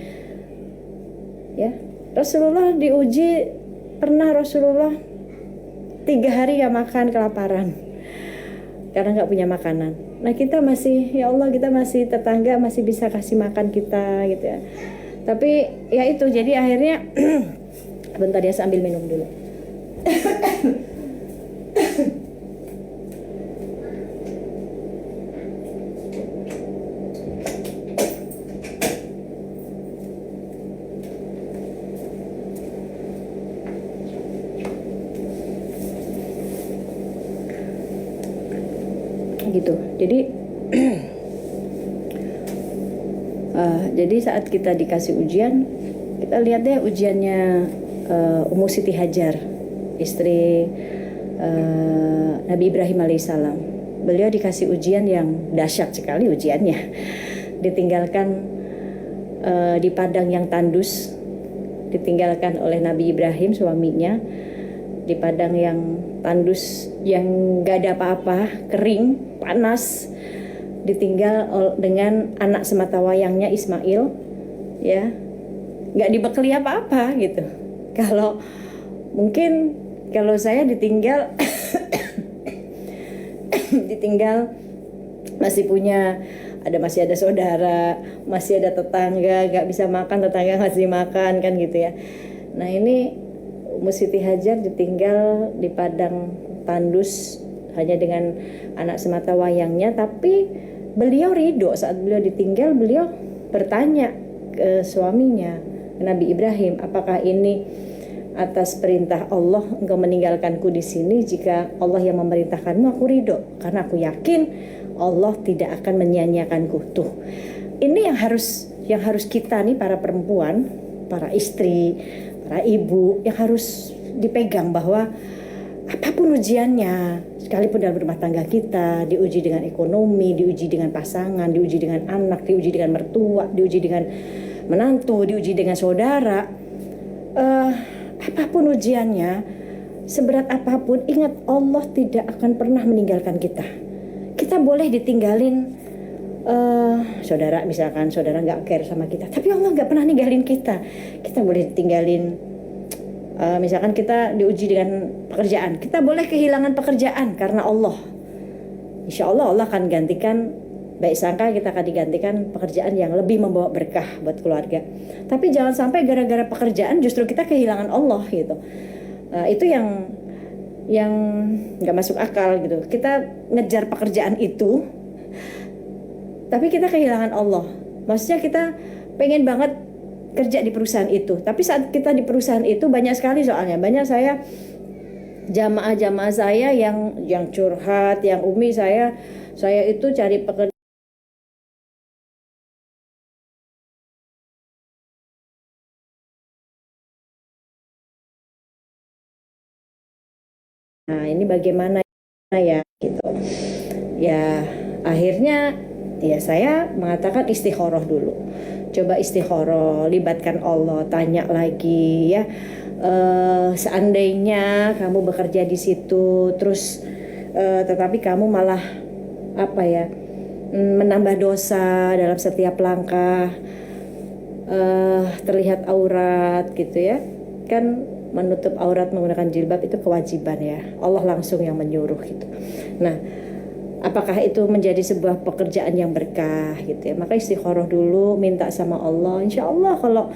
Ya, Rasulullah diuji, pernah Rasulullah 3 hari gak makan kelaparan karena nggak punya makanan. Nah kita masih, ya Allah, kita masih, tetangga masih bisa kasih makan kita gitu ya. Tapi ya itu, jadi akhirnya bentar ya, sambil minum dulu. Gitu. Jadi saat kita dikasih ujian, kita lihat deh ujiannya Ummu Siti Hajar, istri Nabi Ibrahim alaihissalam. Beliau dikasih ujian yang dahsyat sekali ujiannya. Ditinggalkan di padang yang tandus, ditinggalkan oleh Nabi Ibrahim suaminya di padang yang tandus yang gak ada apa-apa, kering, panas, ditinggal dengan anak semata wayangnya Ismail, ya, gak dibekali apa-apa gitu, Kalau mungkin kalau saya ditinggal ditinggal masih ada saudara, masih ada tetangga, nggak bisa makan tetangga ngasih makan kan gitu ya. Nah ini Ummu Siti Hajar ditinggal di padang tandus hanya dengan anak semata wayangnya, tapi beliau ridho. Saat beliau ditinggal, beliau bertanya ke suaminya Nabi Ibrahim, apakah ini atas perintah Allah engkau meninggalkanku di sini? Jika Allah yang memerintahkanmu, aku ridho, karena aku yakin Allah tidak akan menyia-nyiakanku. Tuh, ini yang harus kita nih, para perempuan, para istri, para ibu, yang harus dipegang, bahwa apapun ujiannya, sekalipun dalam rumah tangga kita, diuji dengan ekonomi, diuji dengan pasangan, diuji dengan anak, diuji dengan mertua, diuji dengan menantu, diuji dengan saudara, apapun ujiannya, seberat apapun, ingat Allah tidak akan pernah meninggalkan kita. Kita boleh ditinggalin saudara, misalkan saudara nggak care sama kita, tapi Allah nggak pernah ninggalin kita. Kita boleh ditinggalin, misalkan kita diuji dengan pekerjaan, kita boleh kehilangan pekerjaan karena Allah. Insya Allah Allah akan gantikan, baik sangka kita akan digantikan pekerjaan yang lebih membawa berkah buat keluarga. Tapi jangan sampai gara-gara pekerjaan justru kita kehilangan Allah gitu. Itu yang nggak masuk akal gitu. Kita ngejar pekerjaan itu, tapi kita kehilangan Allah. Maksudnya kita pengen banget kerja di perusahaan itu, tapi saat kita di perusahaan itu banyak sekali, soalnya banyak saya jamaah saya yang curhat, yang Umi, saya itu cari pekerjaan. Nah ini bagaimana ya gitu ya. Akhirnya ya saya mengatakan istikharah dulu, coba istikharah, libatkan Allah, tanya lagi ya, seandainya kamu bekerja di situ terus tetapi kamu malah menambah dosa dalam setiap langkah, terlihat aurat gitu ya kan. Menutup aurat menggunakan jilbab itu kewajiban ya, Allah langsung yang menyuruh gitu. Nah, apakah itu menjadi sebuah pekerjaan yang berkah gitu ya? Maka istikharah dulu, minta sama Allah. Insya Allah kalau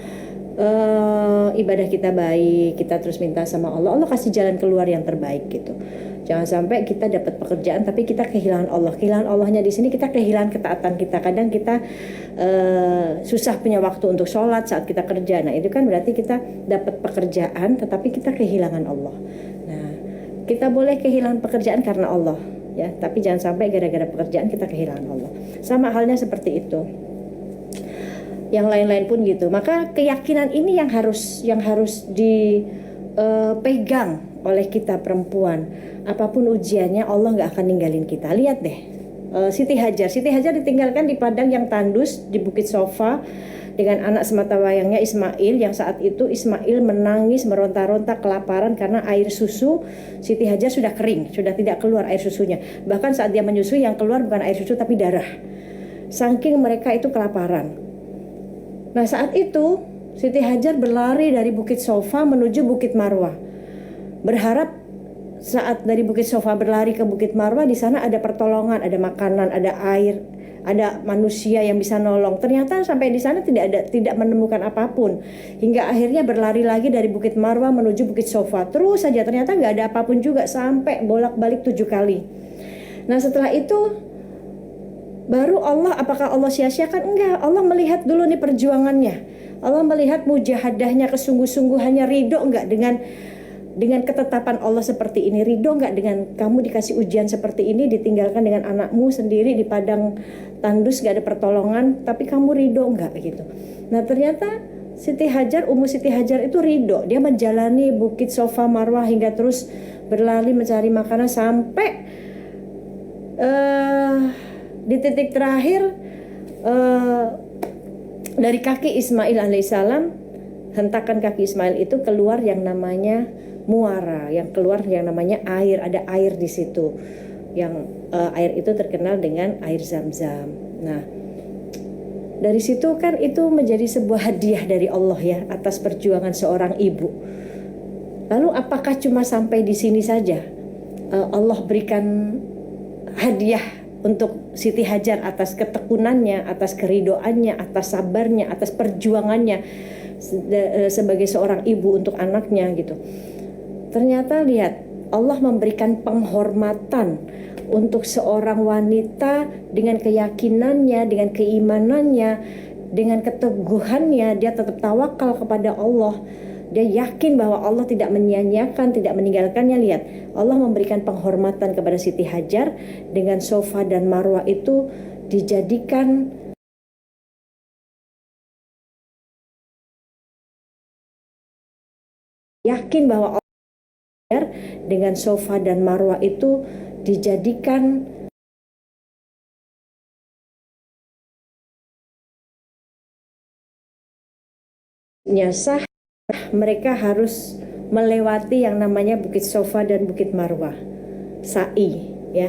ibadah kita baik, kita terus minta sama Allah, Allah kasih jalan keluar yang terbaik gitu. Jangan sampai kita dapat pekerjaan tapi kita kehilangan Allah. Kehilangan Allahnya di sini kita kehilangan ketaatan kita. Kadang kita susah punya waktu untuk sholat saat kita kerja. Nah itu kan berarti kita dapat pekerjaan tetapi kita kehilangan Allah. Nah kita boleh kehilangan pekerjaan karena Allah ya, tapi jangan sampai gara-gara pekerjaan kita kehilangan Allah. Sama halnya seperti itu. Yang lain-lain pun gitu. Maka keyakinan ini yang harus dipegang oleh kita perempuan. Apapun ujiannya Allah nggak akan ninggalin kita. Lihat deh, Siti Hajar ditinggalkan di padang yang tandus di Bukit Sofa dengan anak semata wayangnya Ismail, yang saat itu Ismail menangis meronta-ronta kelaparan karena air susu Siti Hajar sudah kering, sudah tidak keluar air susunya. Bahkan saat dia menyusui yang keluar bukan air susu tapi darah. Saking mereka itu kelaparan. Nah saat itu Siti Hajar berlari dari Bukit Sofa menuju Bukit Marwah, berharap saat dari Bukit Sofa berlari ke Bukit Marwah, di sana ada pertolongan, ada makanan, ada air, ada manusia yang bisa nolong. Ternyata sampai di sana tidak menemukan apapun. Hingga akhirnya berlari lagi dari Bukit Marwah menuju Bukit Sofa. Terus saja ternyata nggak ada apapun juga sampai bolak-balik 7 kali. Nah setelah itu baru apakah Allah sia-siakan? Enggak, Allah melihat dulu nih perjuangannya. Allah melihat mujahadahnya, kesungguh-sungguhannya, ridho enggak dengan ketetapan Allah seperti ini, ridho enggak dengan kamu dikasih ujian seperti ini, ditinggalkan dengan anakmu sendiri di padang tandus, gak ada pertolongan, tapi kamu ridho enggak gitu. Nah ternyata Ummu Siti Hajar itu ridho. Dia menjalani Bukit Sofa Marwah hingga terus berlari mencari makanan sampai di titik terakhir dari kaki Ismail alaihissalam, hentakan kaki Ismail itu keluar yang namanya muara, yang keluar yang namanya air, ada air di situ, yang air itu terkenal dengan air Zam-Zam. Nah dari situ kan itu menjadi sebuah hadiah dari Allah ya, atas perjuangan seorang ibu. Lalu apakah cuma sampai di sini saja? Allah berikan hadiah untuk Siti Hajar atas ketekunannya, atas keridoannya, atas sabarnya, atas perjuangannya sebagai seorang ibu untuk anaknya gitu. Ternyata lihat, Allah memberikan penghormatan untuk seorang wanita dengan keyakinannya, dengan keimanannya, dengan keteguhannya. Dia tetap tawakal kepada Allah. Dia yakin bahwa Allah tidak menyia-nyiakan, tidak meninggalkannya. Lihat, Allah memberikan penghormatan kepada Siti Hajar dengan Safa dan Marwah itu dijadikan yakin bahwa Allah dengan Safa dan Marwah itu dijadikan sah. Mereka harus melewati yang namanya Bukit Safa dan Bukit Marwah, sa'i ya.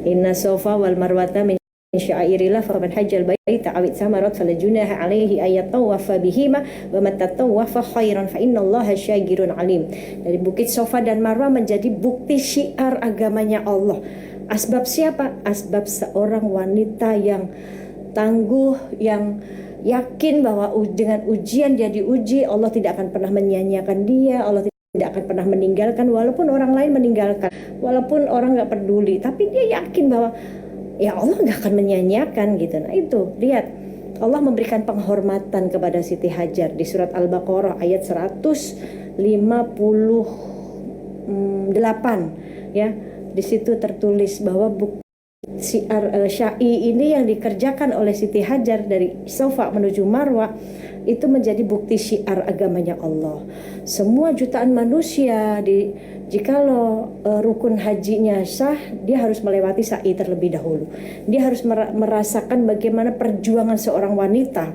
Inna Safa wal Marwata min sya'airillah faman hajjal baita aw i'tamarat fala junaha 'alaihi ay yatawafa bihima wa man tatawwafa khairan fa innallaha syakirun alim. Dari Bukit Safa dan Marwah menjadi bukti syiar agamanya Allah. Asbab siapa? Asbab seorang wanita yang tangguh, yang yakin bahwa dengan ujian dia diuji, Allah tidak akan pernah menyia-nyiakan dia, Allah tidak akan pernah meninggalkan, walaupun orang lain meninggalkan, walaupun orang nggak peduli, tapi dia yakin bahwa ya Allah nggak akan menyia-nyiakan gitu. Nah itu, lihat, Allah memberikan penghormatan kepada Siti Hajar di surat Al-Baqarah ayat 158 ya. Di situ tertulis bahwa syai ini yang dikerjakan oleh Siti Hajar dari Safa menuju Marwah itu menjadi bukti syiar agamanya Allah. Semua jutaan manusia jikalau rukun hajinya sah, dia harus melewati sa'i terlebih dahulu. Dia harus merasakan bagaimana perjuangan seorang wanita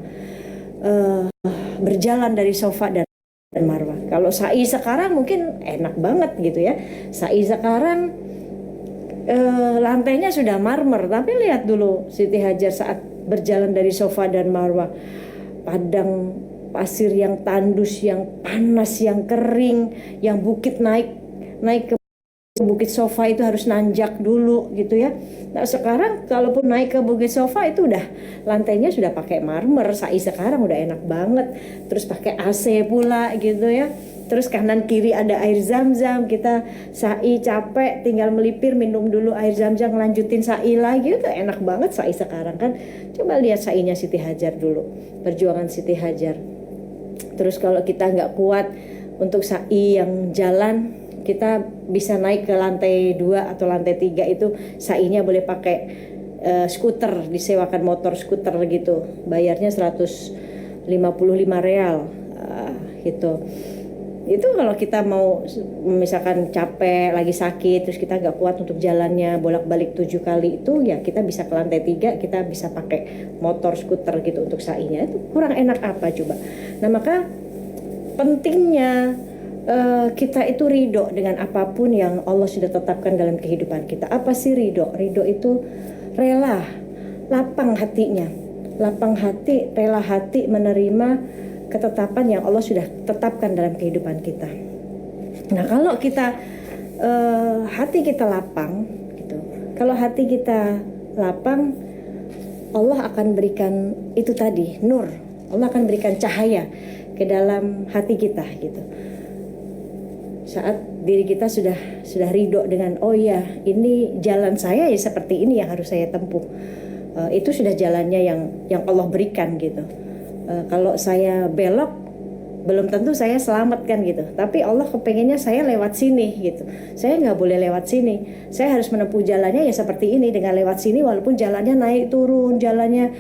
berjalan dari Safa dan Marwah. Kalau sa'i sekarang mungkin enak banget gitu ya. Sa'i sekarang lantainya sudah marmer, tapi lihat dulu Siti Hajar saat berjalan dari Safa dan Marwah, padang pasir yang tandus, yang panas, yang kering, yang bukit naik ke Bukit Safa itu harus nanjak dulu gitu ya. Nah sekarang kalaupun naik ke Bukit Safa itu udah lantainya sudah pakai marmer, sa'i sekarang udah enak banget, terus pakai AC pula gitu ya. Terus kanan kiri ada air zam-zam, kita sa'i capek tinggal melipir minum dulu air zam-zam, lanjutin sa'i lagi, itu enak banget sa'i sekarang kan. Coba lihat sa'inya Siti Hajar dulu, perjuangan Siti Hajar. Terus kalau kita nggak kuat untuk sa'i yang jalan, kita bisa naik ke lantai 2 atau lantai 3 itu sa'inya boleh pakai skuter, disewakan motor skuter gitu, bayarnya 155 real gitu. Itu kalau kita mau misalkan capek, lagi sakit, terus kita nggak kuat untuk jalannya bolak-balik 7 kali itu, ya kita bisa ke lantai 3, kita bisa pakai motor skuter gitu untuk sa'inya. Itu kurang enak apa coba. Nah maka pentingnya kita itu ridho dengan apapun yang Allah sudah tetapkan dalam kehidupan kita. Apa sih ridho? Ridho itu rela, lapang hatinya, lapang hati, rela hati menerima ketetapan yang Allah sudah tetapkan dalam kehidupan kita. Nah kalau kita hati kita lapang gitu, kalau hati kita lapang, Allah akan berikan itu tadi, nur. Allah akan berikan cahaya ke dalam hati kita gitu. Saat diri kita sudah ridho dengan oh ya ini jalan saya ya seperti ini yang harus saya tempuh, itu sudah jalannya yang Allah berikan gitu. Kalau saya belok belum tentu saya selamatkan gitu, tapi Allah kepengennya saya lewat sini gitu. Saya nggak boleh lewat sini, saya harus menempuh jalannya ya seperti ini, dengan lewat sini walaupun jalannya naik turun, jalannya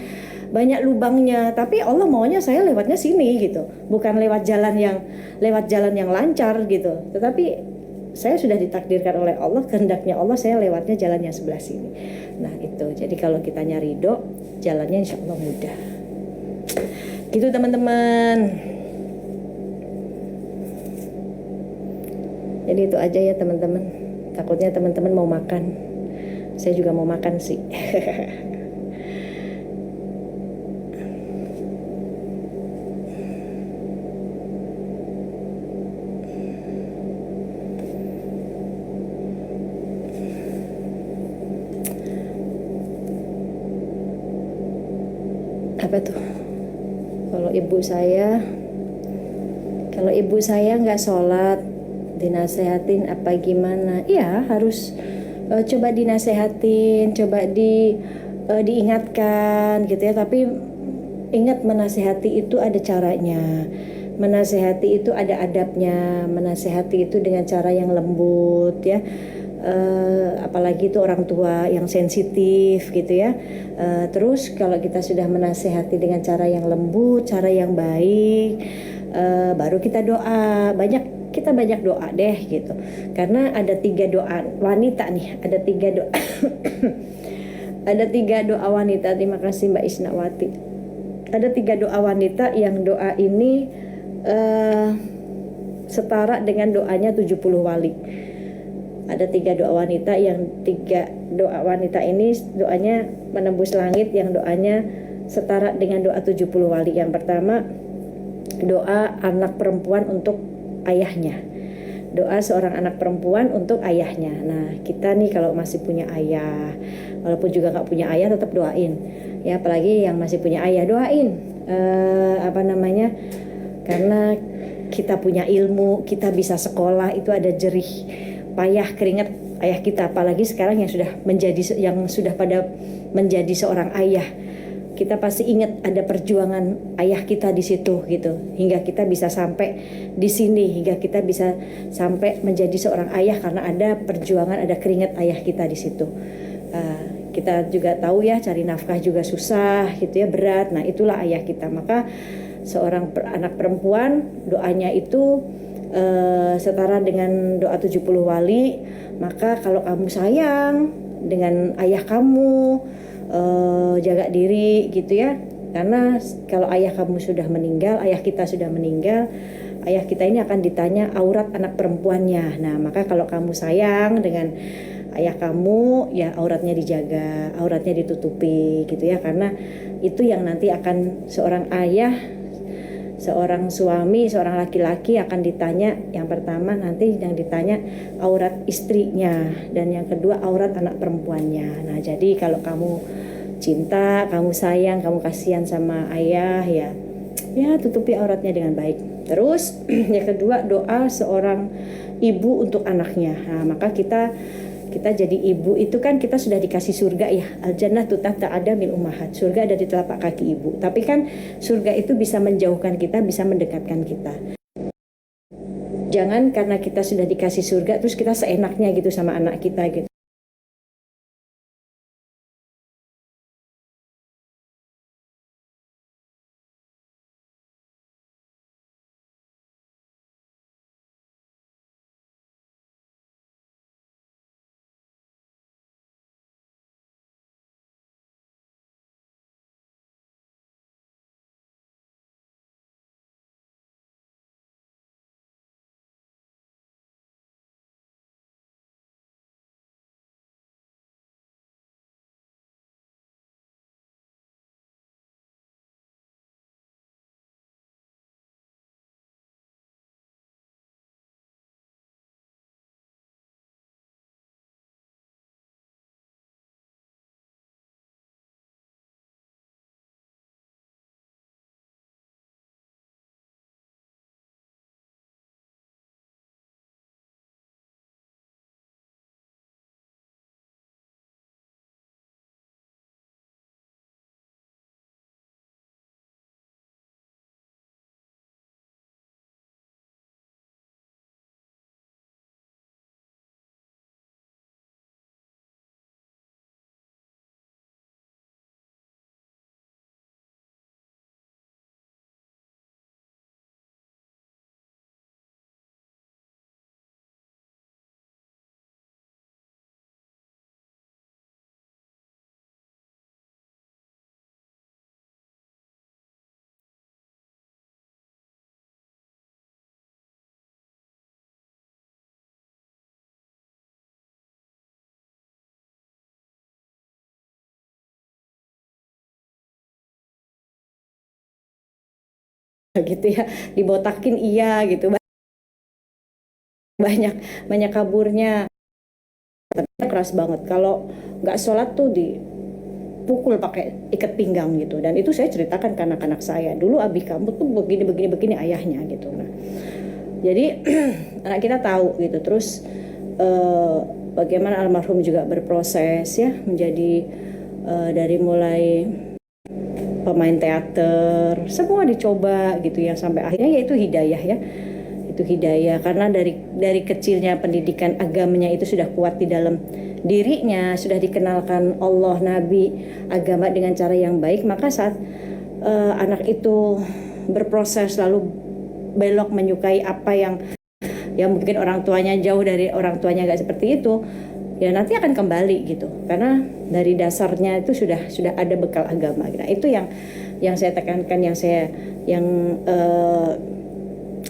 banyak lubangnya, tapi Allah maunya saya lewatnya sini gitu, bukan lewat jalan yang lancar gitu. Tetapi saya sudah ditakdirkan oleh Allah, kehendaknya Allah saya lewatnya jalan yang sebelah sini. Nah itu, jadi kalau kita nyari ridho, jalannya insya Allah mudah. Gitu teman-teman. Jadi itu aja ya teman-teman. Takutnya teman-teman mau makan. Saya juga mau makan sih. apa tuh, kalau ibu saya nggak sholat dinasehatin apa gimana? Ya harus coba dinasehatin, coba diingatkan gitu ya. Tapi ingat, menasehati itu ada caranya, menasehati itu ada adabnya, menasehati itu dengan cara yang lembut ya. Apalagi itu orang tua yang sensitif gitu ya. Terus kalau kita sudah menasehati dengan cara yang lembut, cara yang baik, baru kita doa. Kita banyak doa deh gitu, karena ada 3 doa wanita nih, ada 3 doa ada 3 doa wanita. Terima kasih Mbak Isnawati. Ada 3 doa wanita yang doa ini setara dengan doanya 70 wali. Ada 3 doa wanita, yang 3 doa wanita ini doanya menembus langit, yang doanya setara dengan doa 70 wali. Yang pertama, doa anak perempuan untuk ayahnya. Doa seorang anak perempuan untuk ayahnya. Nah, kita nih kalau masih punya ayah, walaupun juga nggak punya ayah, tetap doain. Ya, apalagi yang masih punya ayah, doain. Karena kita punya ilmu, kita bisa sekolah, itu ada jerih payah keringat ayah kita. Apalagi sekarang yang sudah pada menjadi seorang ayah, kita pasti ingat ada perjuangan ayah kita di situ gitu, hingga kita bisa sampai di sini, hingga kita bisa sampai menjadi seorang ayah karena ada perjuangan, ada keringat ayah kita di situ. Kita juga tahu ya, cari nafkah juga susah gitu ya, berat. Nah, itulah ayah kita. Maka seorang anak perempuan doanya itu setara dengan doa 70 wali. Maka kalau kamu sayang dengan ayah kamu, jaga diri gitu ya. Karena kalau ayah kamu sudah meninggal, ayah kita sudah meninggal, ayah kita ini akan ditanya aurat anak perempuannya. Nah, maka kalau kamu sayang dengan ayah kamu, ya auratnya dijaga, auratnya ditutupi gitu ya. Karena itu yang nanti akan seorang ayah, seorang suami, seorang laki-laki akan ditanya. Yang pertama nanti yang ditanya aurat istrinya, dan yang kedua aurat anak perempuannya. Nah, jadi kalau kamu cinta, kamu sayang, kamu kasihan sama ayah, ya tutupi auratnya dengan baik. Terus yang kedua, doa seorang ibu untuk anaknya. Nah, maka kita jadi ibu itu kan kita sudah dikasih surga ya. Al-jannah tahta aqdamil ummahat. Surga ada di telapak kaki ibu. Tapi kan surga itu bisa menjauhkan kita, bisa mendekatkan kita. Jangan karena kita sudah dikasih surga terus kita seenaknya gitu sama anak kita gitu. Gitu ya, dibotakin iya gitu, banyak banyak kaburnya. Tapi keras banget kalau nggak sholat tuh dipukul pakai ikat pinggang gitu. Dan itu saya ceritakan ke anak-anak saya, dulu abi kamu tuh begini ayahnya gitu. Nah jadi anak kita tahu gitu. Terus bagaimana almarhum juga berproses ya menjadi dari mulai pemain teater, semua dicoba gitu ya, sampai akhirnya ya itu hidayah ya. Itu hidayah karena dari kecilnya pendidikan agamanya itu sudah kuat di dalam dirinya, sudah dikenalkan Allah, Nabi, agama dengan cara yang baik, maka saat anak itu berproses lalu belok menyukai apa yang mungkin orang tuanya jauh dari orang tuanya gak seperti itu, ya nanti akan kembali gitu, karena dari dasarnya itu sudah ada bekal agama. Nah itu yang saya tekankan,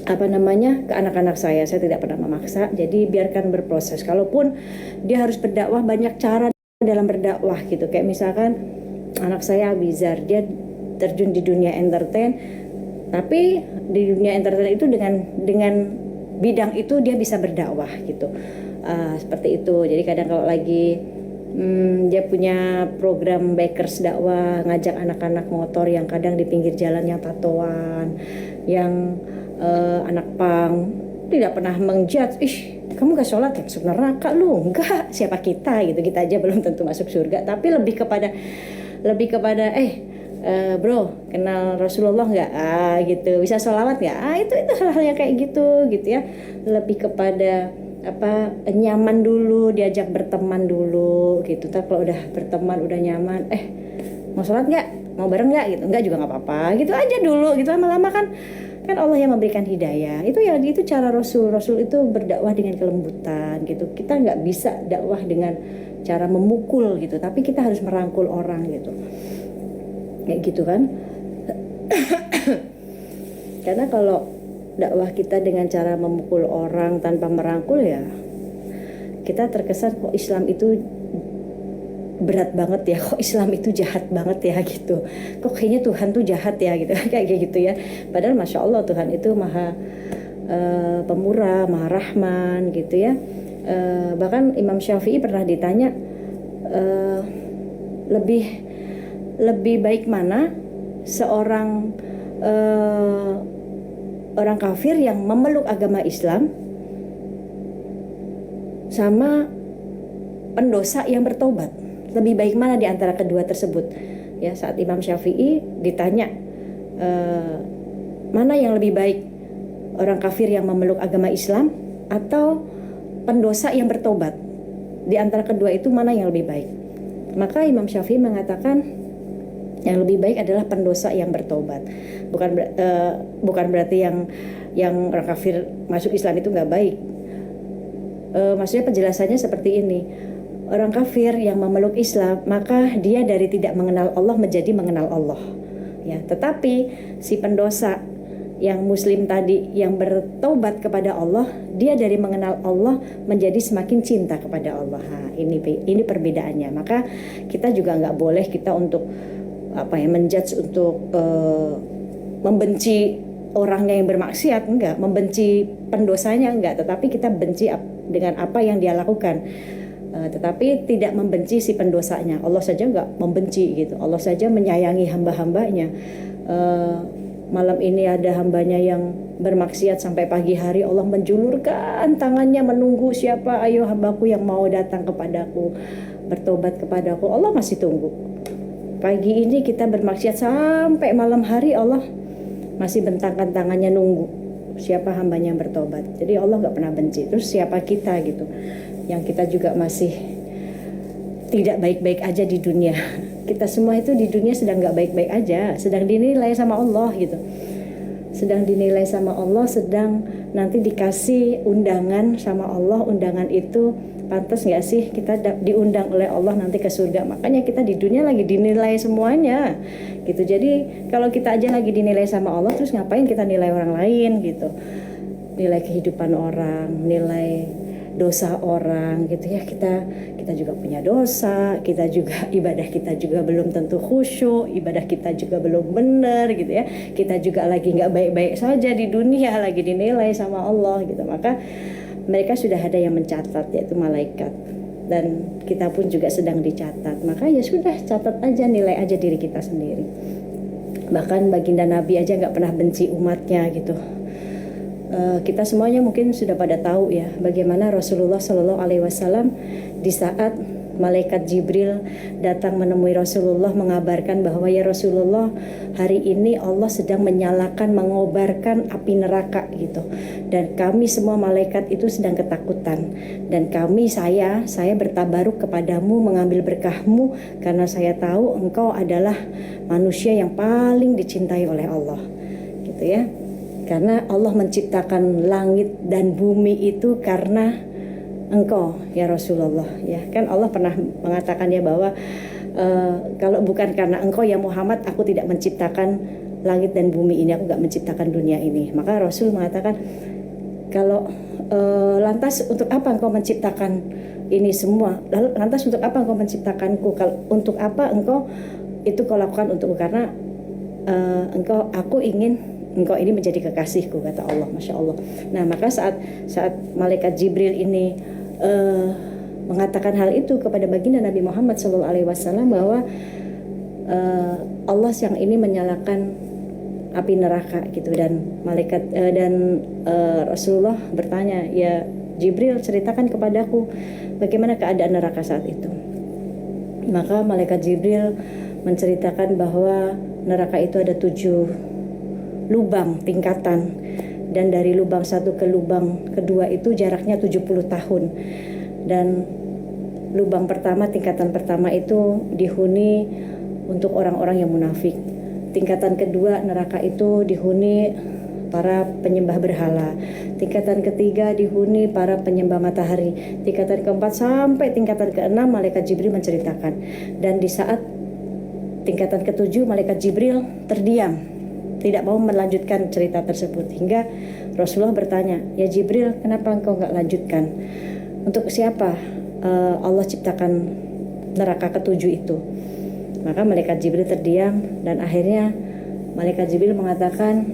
ke anak-anak saya tidak pernah memaksa. Jadi biarkan berproses. Kalaupun dia harus berdakwah, banyak cara dalam berdakwah gitu. Kayak misalkan anak saya Abizar, dia terjun di dunia entertain, tapi di dunia entertain itu dengan bidang itu dia bisa berdakwah gitu. Seperti itu. Jadi kadang kalau lagi dia punya program bikers dakwah, ngajak anak-anak motor yang kadang di pinggir jalan yang tatoan, yang anak pang, tidak pernah mengjudge, kamu gak sholat ya masuk neraka lu, enggak, siapa kita gitu, kita aja belum tentu masuk surga. Tapi lebih kepada bro, kenal Rasulullah nggak? Gitu, bisa sholawat nggak? Itu hal-hal yang kayak gitu ya. Lebih kepada nyaman dulu, diajak berteman dulu gitu. Tapi kalau udah berteman, udah nyaman, mau sholat nggak? Mau bareng nggak? Gitu, nggak juga nggak apa-apa. Gitu aja dulu. Gitu lama-lama kan Allah yang memberikan hidayah. Itu cara Rasul itu berdakwah dengan kelembutan gitu. Kita nggak bisa dakwah dengan cara memukul gitu, tapi kita harus merangkul orang gitu. Kayak gitu kan. Karena kalau dakwah kita dengan cara memukul orang tanpa merangkul, ya kita terkesan kok Islam itu berat banget ya, kok Islam itu jahat banget ya gitu, kok kayaknya Tuhan tuh jahat ya gitu. Kayak gitu ya. Padahal Masya Allah Tuhan itu maha pemurah, maha rahman gitu ya. Bahkan Imam Syafi'i pernah ditanya, lebih baik mana seorang orang kafir yang memeluk agama Islam sama pendosa yang bertobat, lebih baik mana di antara kedua tersebut ya. Saat Imam Syafi'i ditanya mana yang lebih baik, orang kafir yang memeluk agama Islam atau pendosa yang bertobat, di antara kedua itu mana yang lebih baik? Maka Imam Syafi'i mengatakan yang lebih baik adalah pendosa yang bertobat. Bukan berarti yang orang kafir masuk Islam itu nggak baik. Maksudnya penjelasannya seperti ini. Orang kafir yang memeluk Islam, maka dia dari tidak mengenal Allah menjadi mengenal Allah. Ya, tetapi si pendosa yang muslim tadi yang bertobat kepada Allah, dia dari mengenal Allah menjadi semakin cinta kepada Allah. Ini perbedaannya. Maka kita juga nggak boleh kita untuk menjudge, untuk membenci orangnya yang bermaksiat, enggak, membenci pendosanya enggak, tetapi kita benci dengan apa yang dia lakukan. Tetapi tidak membenci si pendosanya. Allah saja enggak membenci gitu. Allah saja menyayangi hamba-hambanya. Malam ini ada hambanya yang bermaksiat sampai pagi hari, Allah menjulurkan tangannya menunggu siapa, ayo hambaku yang mau datang kepadaku, bertobat kepadaku. Allah masih tunggu. Pagi ini kita bermaksiat sampai malam hari, Allah masih bentangkan tangannya nunggu siapa hambanya yang bertobat. Jadi Allah gak pernah benci. Terus siapa kita gitu, yang kita juga masih tidak baik-baik aja di dunia. Kita semua itu di dunia sedang gak baik-baik aja, sedang dinilai sama Allah gitu. Sedang dinilai sama Allah, sedang nanti dikasih undangan sama Allah. Undangan itu pantas gak sih kita diundang oleh Allah nanti ke surga. Makanya kita di dunia lagi dinilai semuanya gitu. Jadi kalau kita aja lagi dinilai sama Allah, terus ngapain kita nilai orang lain gitu. Nilai kehidupan orang, nilai dosa orang gitu ya. Kita juga punya dosa, kita juga ibadah kita juga belum tentu khusyuk, ibadah kita juga belum benar gitu ya. Kita juga lagi nggak baik-baik saja di dunia, lagi dinilai sama Allah gitu. Maka mereka sudah ada yang mencatat, yaitu malaikat. dan kita pun juga sedang dicatat. Maka ya sudah, catat aja, nilai aja diri kita sendiri. Bahkan baginda Nabi aja nggak pernah benci umatnya gitu. Kita semuanya mungkin sudah pada tahu ya bagaimana Rasulullah Shallallahu Alaihi Wasallam di saat malaikat Jibril datang menemui Rasulullah mengabarkan bahwa ya Rasulullah, hari ini Allah sedang menyalakan, mengobarkan api neraka gitu, dan kami semua malaikat itu sedang ketakutan, dan saya bertabaruk kepadamu mengambil berkahmu karena saya tahu engkau adalah manusia yang paling dicintai oleh Allah gitu ya. Karena Allah menciptakan langit dan bumi itu karena engkau ya Rasulullah ya. Kan Allah pernah mengatakan ya bahwa kalau bukan karena engkau ya Muhammad, aku tidak menciptakan langit dan bumi ini, aku gak menciptakan dunia ini. Maka Rasul mengatakan, kalau lantas untuk apa engkau menciptakan ini semua? Lalu lantas untuk apa engkau menciptakanku? Untuk apa engkau itu kau lakukan untukku? Karena aku ingin engkau ini menjadi kekasihku, kata Allah. Masya Allah. Nah, maka saat malaikat Jibril ini mengatakan hal itu kepada baginda Nabi Muhammad SAW bahwa Allah yang ini menyalakan api neraka gitu, dan malaikat Rasulullah bertanya, ya Jibril, ceritakan kepadaku bagaimana keadaan neraka saat itu. Maka malaikat Jibril menceritakan bahwa neraka itu ada 7 lubang tingkatan, dan dari lubang satu ke lubang kedua itu jaraknya 70 tahun, dan lubang pertama, tingkatan pertama itu dihuni untuk orang-orang yang munafik. Tingkatan kedua neraka itu dihuni para penyembah berhala. Tingkatan ketiga dihuni para penyembah matahari. Tingkatan keempat sampai tingkatan keenam malaikat Jibril menceritakan. Dan di saat tingkatan ketujuh malaikat Jibril terdiam, tidak mau melanjutkan cerita tersebut, hingga Rasulullah bertanya, ya Jibril, kenapa engkau nggak lanjutkan? Untuk siapa Allah ciptakan neraka ketujuh itu? Maka malaikat Jibril terdiam, dan akhirnya malaikat Jibril mengatakan,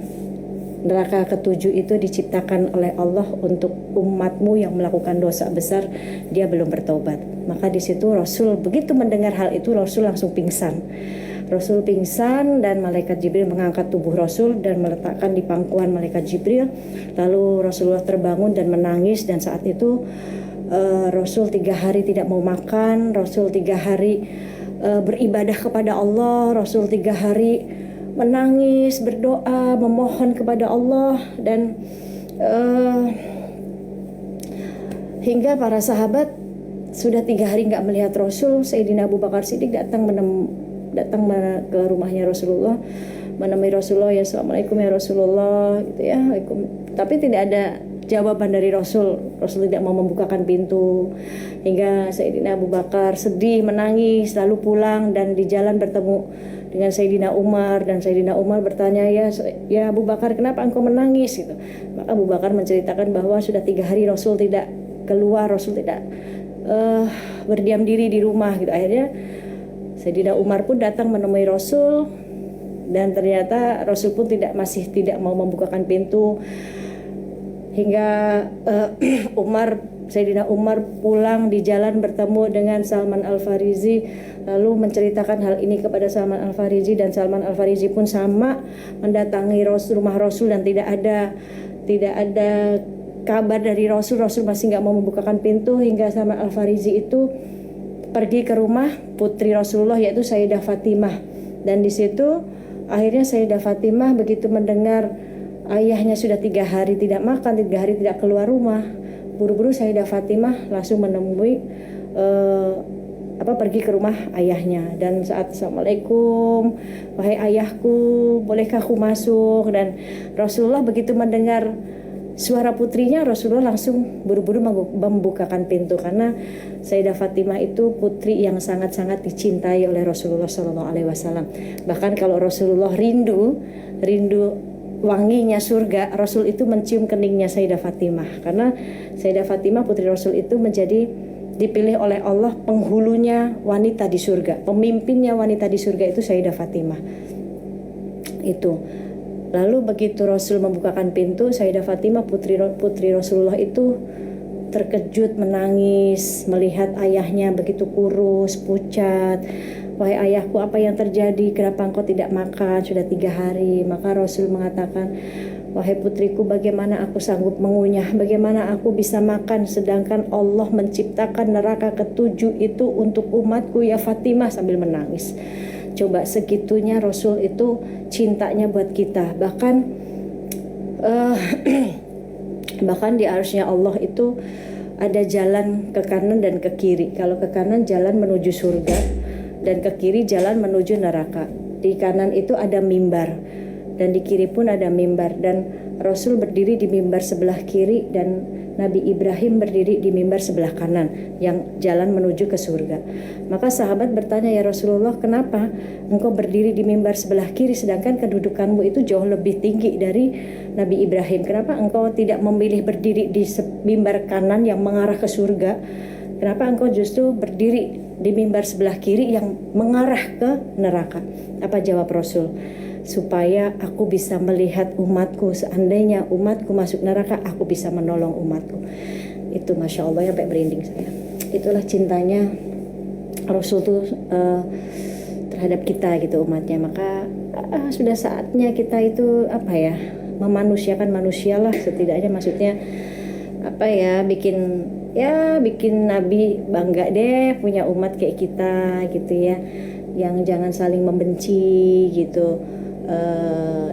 neraka ketujuh itu diciptakan oleh Allah untuk umatmu yang melakukan dosa besar, dia belum bertobat. Maka di situ Rasul begitu mendengar hal itu, Rasul langsung pingsan. Rasul pingsan, dan malaikat Jibril mengangkat tubuh Rasul dan meletakkan di pangkuan malaikat Jibril. Lalu Rasulullah terbangun dan menangis, dan saat itu Rasul 3 hari tidak mau makan, Rasul 3 hari beribadah kepada Allah, Rasul 3 hari menangis, berdoa, memohon kepada Allah, dan hingga para sahabat sudah 3 hari nggak melihat Rasul. Sayyidina Abu Bakar Siddiq datang ke rumahnya Rasulullah, menemui Rasulullah, ya assalamualaikum ya Rasulullah gitu ya. Tapi tidak ada jawaban dari Rasul. Rasul tidak mau membukakan pintu, hingga Sayyidina Abu Bakar sedih, menangis, lalu pulang, dan di jalan bertemu dengan Sayyidina Umar, dan Sayyidina Umar bertanya, ya Abu Bakar, kenapa engkau menangis gitu. Maka Abu Bakar menceritakan bahwa sudah 3 hari Rasul tidak keluar, Rasul tidak berdiam diri di rumah gitu. Akhirnya Sayyidina Umar pun datang menemui Rasul, dan ternyata Rasul pun masih tidak mau membukakan pintu, hingga Sayyidina Umar pulang, di jalan bertemu dengan Salman Al-Farisi, lalu menceritakan hal ini kepada Salman Al-Farisi, dan Salman Al-Farisi pun sama mendatangi rumah Rasul, dan tidak ada kabar dari Rasul. Rasul masih nggak mau membukakan pintu, hingga Salman Al-Farisi itu pergi ke rumah putri Rasulullah, yaitu Sayyidah Fatimah. Dan di situ akhirnya Sayyidah Fatimah begitu mendengar ayahnya sudah 3 hari tidak makan, 3 hari tidak keluar rumah, buru-buru Sayyidah Fatimah langsung menemui pergi ke rumah ayahnya, dan saat assalamualaikum, wahai ayahku, bolehkah aku masuk? Dan Rasulullah begitu mendengar suara putrinya, Rasulullah langsung buru-buru membukakan pintu, karena Sayyidah Fatimah itu putri yang sangat-sangat dicintai oleh Rasulullah SAW. Bahkan kalau Rasulullah rindu wanginya surga, Rasul itu mencium keningnya Sayyidah Fatimah, karena Sayyidah Fatimah putri Rasul itu menjadi dipilih oleh Allah penghulunya wanita di surga, pemimpinnya wanita di surga itu Sayyidah Fatimah itu. Lalu begitu Rasul membukakan pintu, Sayyidah Fatimah putri Rasulullah itu terkejut menangis melihat ayahnya begitu kurus, pucat. Wahai ayahku, apa yang terjadi? Kenapa engkau tidak makan? Sudah 3 hari. Maka Rasul mengatakan, wahai putriku, bagaimana aku sanggup mengunyah? Bagaimana aku bisa makan sedangkan Allah menciptakan neraka ke-7 itu untuk umatku ya Fatimah, sambil menangis. Coba segitunya Rasul itu cintanya buat kita. Bahkan bahkan di arsy-Nya Allah itu ada jalan ke kanan dan ke kiri. Kalau ke kanan jalan menuju surga, dan ke kiri jalan menuju neraka. Di kanan itu ada mimbar, dan di kiri pun ada mimbar. Dan Rasul berdiri di mimbar sebelah kiri, dan Nabi Ibrahim berdiri di mimbar sebelah kanan yang jalan menuju ke surga. Maka sahabat bertanya, ya Rasulullah, kenapa engkau berdiri di mimbar sebelah kiri sedangkan kedudukanmu itu jauh lebih tinggi dari Nabi Ibrahim? Kenapa engkau tidak memilih berdiri di mimbar kanan yang mengarah ke surga? Kenapa engkau justru berdiri di mimbar sebelah kiri yang mengarah ke neraka? Apa jawab Rasul? Supaya aku bisa melihat umatku. Seandainya umatku masuk neraka, aku bisa menolong umatku. Itu Masya Allah, sampai merinding saya. Itulah cintanya Rasul tuh terhadap kita gitu, umatnya. Maka sudah saatnya kita itu memanusiakan manusia lah setidaknya, maksudnya bikin Nabi bangga deh punya umat kayak kita gitu ya, yang jangan saling membenci gitu.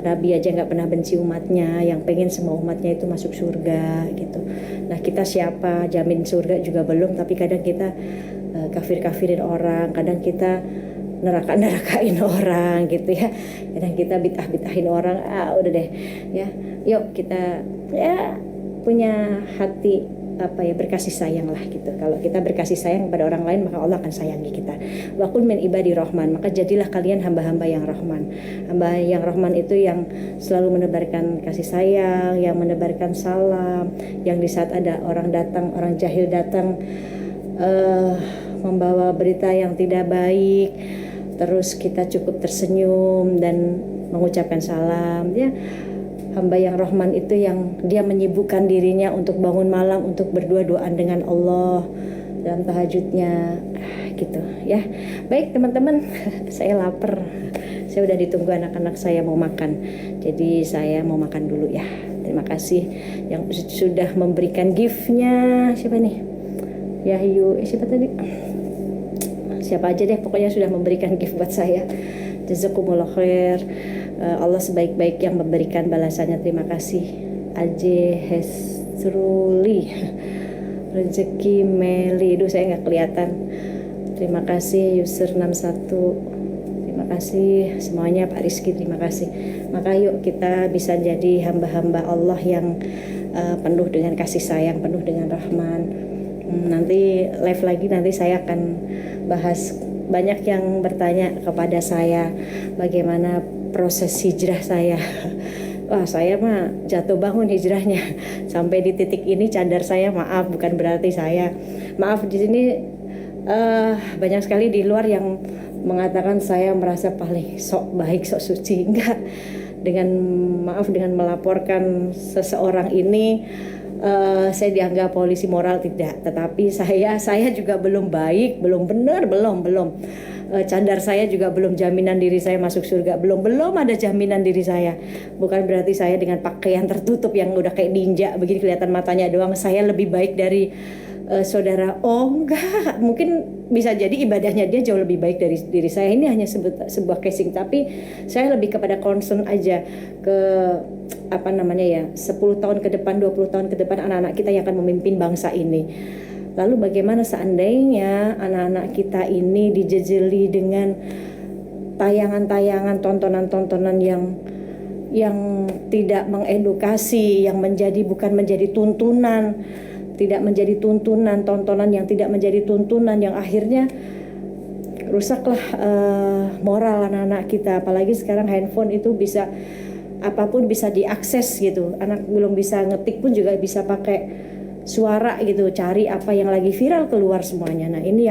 Nabi aja nggak pernah benci umatnya, yang pengen semua umatnya itu masuk surga gitu. Nah, kita siapa? Jamin surga juga belum, tapi kadang kita kafir-kafirin orang, kadang kita neraka-nerakain orang gitu ya, kadang kita bid'ah-bid'ahin orang. Udah deh ya, yuk kita ya punya hati berkasih sayang lah gitu. Kalau kita berkasih sayang kepada orang lain, maka Allah akan sayangi kita. Wa kun min ibadi rahman, maka jadilah kalian hamba-hamba yang rahman. Hamba yang rahman itu yang selalu menebarkan kasih sayang, yang menebarkan salam, yang di saat ada orang datang, orang jahil datang membawa berita yang tidak baik, terus kita cukup tersenyum dan mengucapkan salam ya. Hamba yang rahman itu yang dia menyibukkan dirinya untuk bangun malam untuk berdua-duaan dengan Allah dalam tahajudnya gitu ya. Baik teman-teman, saya lapar. Saya udah ditunggu anak-anak saya mau makan. Jadi saya mau makan dulu ya. Terima kasih yang sudah memberikan gift-nya. Siapa nih? Yahyu, siapa tadi? Siapa aja deh, pokoknya sudah memberikan gift buat saya. Jazakumullah khair. Allah sebaik-baik yang memberikan balasannya. Terima kasih. Aje Hesruli, Rezeki Meli, saya nggak kelihatan. Terima kasih user 61. Terima kasih semuanya, Pak Rizky, terima kasih. Maka yuk kita bisa jadi hamba-hamba Allah yang penuh dengan kasih sayang, penuh dengan rahman. Nanti live lagi, nanti saya akan bahas. Banyak yang bertanya kepada saya bagaimana proses hijrah saya. Wah, saya mah jatuh bangun hijrahnya. Sampai di titik ini cadar saya, maaf, bukan berarti saya. Maaf, di sini banyak sekali di luar yang mengatakan saya merasa paling sok baik, sok suci. Enggak. Dengan melaporkan seseorang ini saya dianggap polisi moral, tidak. Tetapi saya juga belum baik, belum benar, belum. Cadar saya juga belum jaminan diri saya masuk surga, belum ada jaminan diri saya. Bukan berarti saya dengan pakaian tertutup yang udah kayak ninja begini kelihatan matanya doang saya lebih baik dari saudara. Oh enggak, mungkin bisa jadi ibadahnya dia jauh lebih baik dari diri saya. Ini hanya sebuah casing, tapi saya lebih kepada concern aja ke 10 tahun ke depan, 20 tahun ke depan anak-anak kita yang akan memimpin bangsa ini. Lalu bagaimana seandainya anak-anak kita ini dijejeli dengan tayangan-tayangan, tontonan-tontonan yang tidak mengedukasi, yang bukan menjadi tuntunan, tidak menjadi tuntunan, tontonan yang tidak menjadi tuntunan, yang akhirnya rusaklah moral anak-anak kita. Apalagi sekarang handphone itu bisa apapun bisa diakses gitu. Anak belum bisa ngetik pun juga bisa pakai suara gitu, cari apa yang lagi viral keluar semuanya. Nah, ini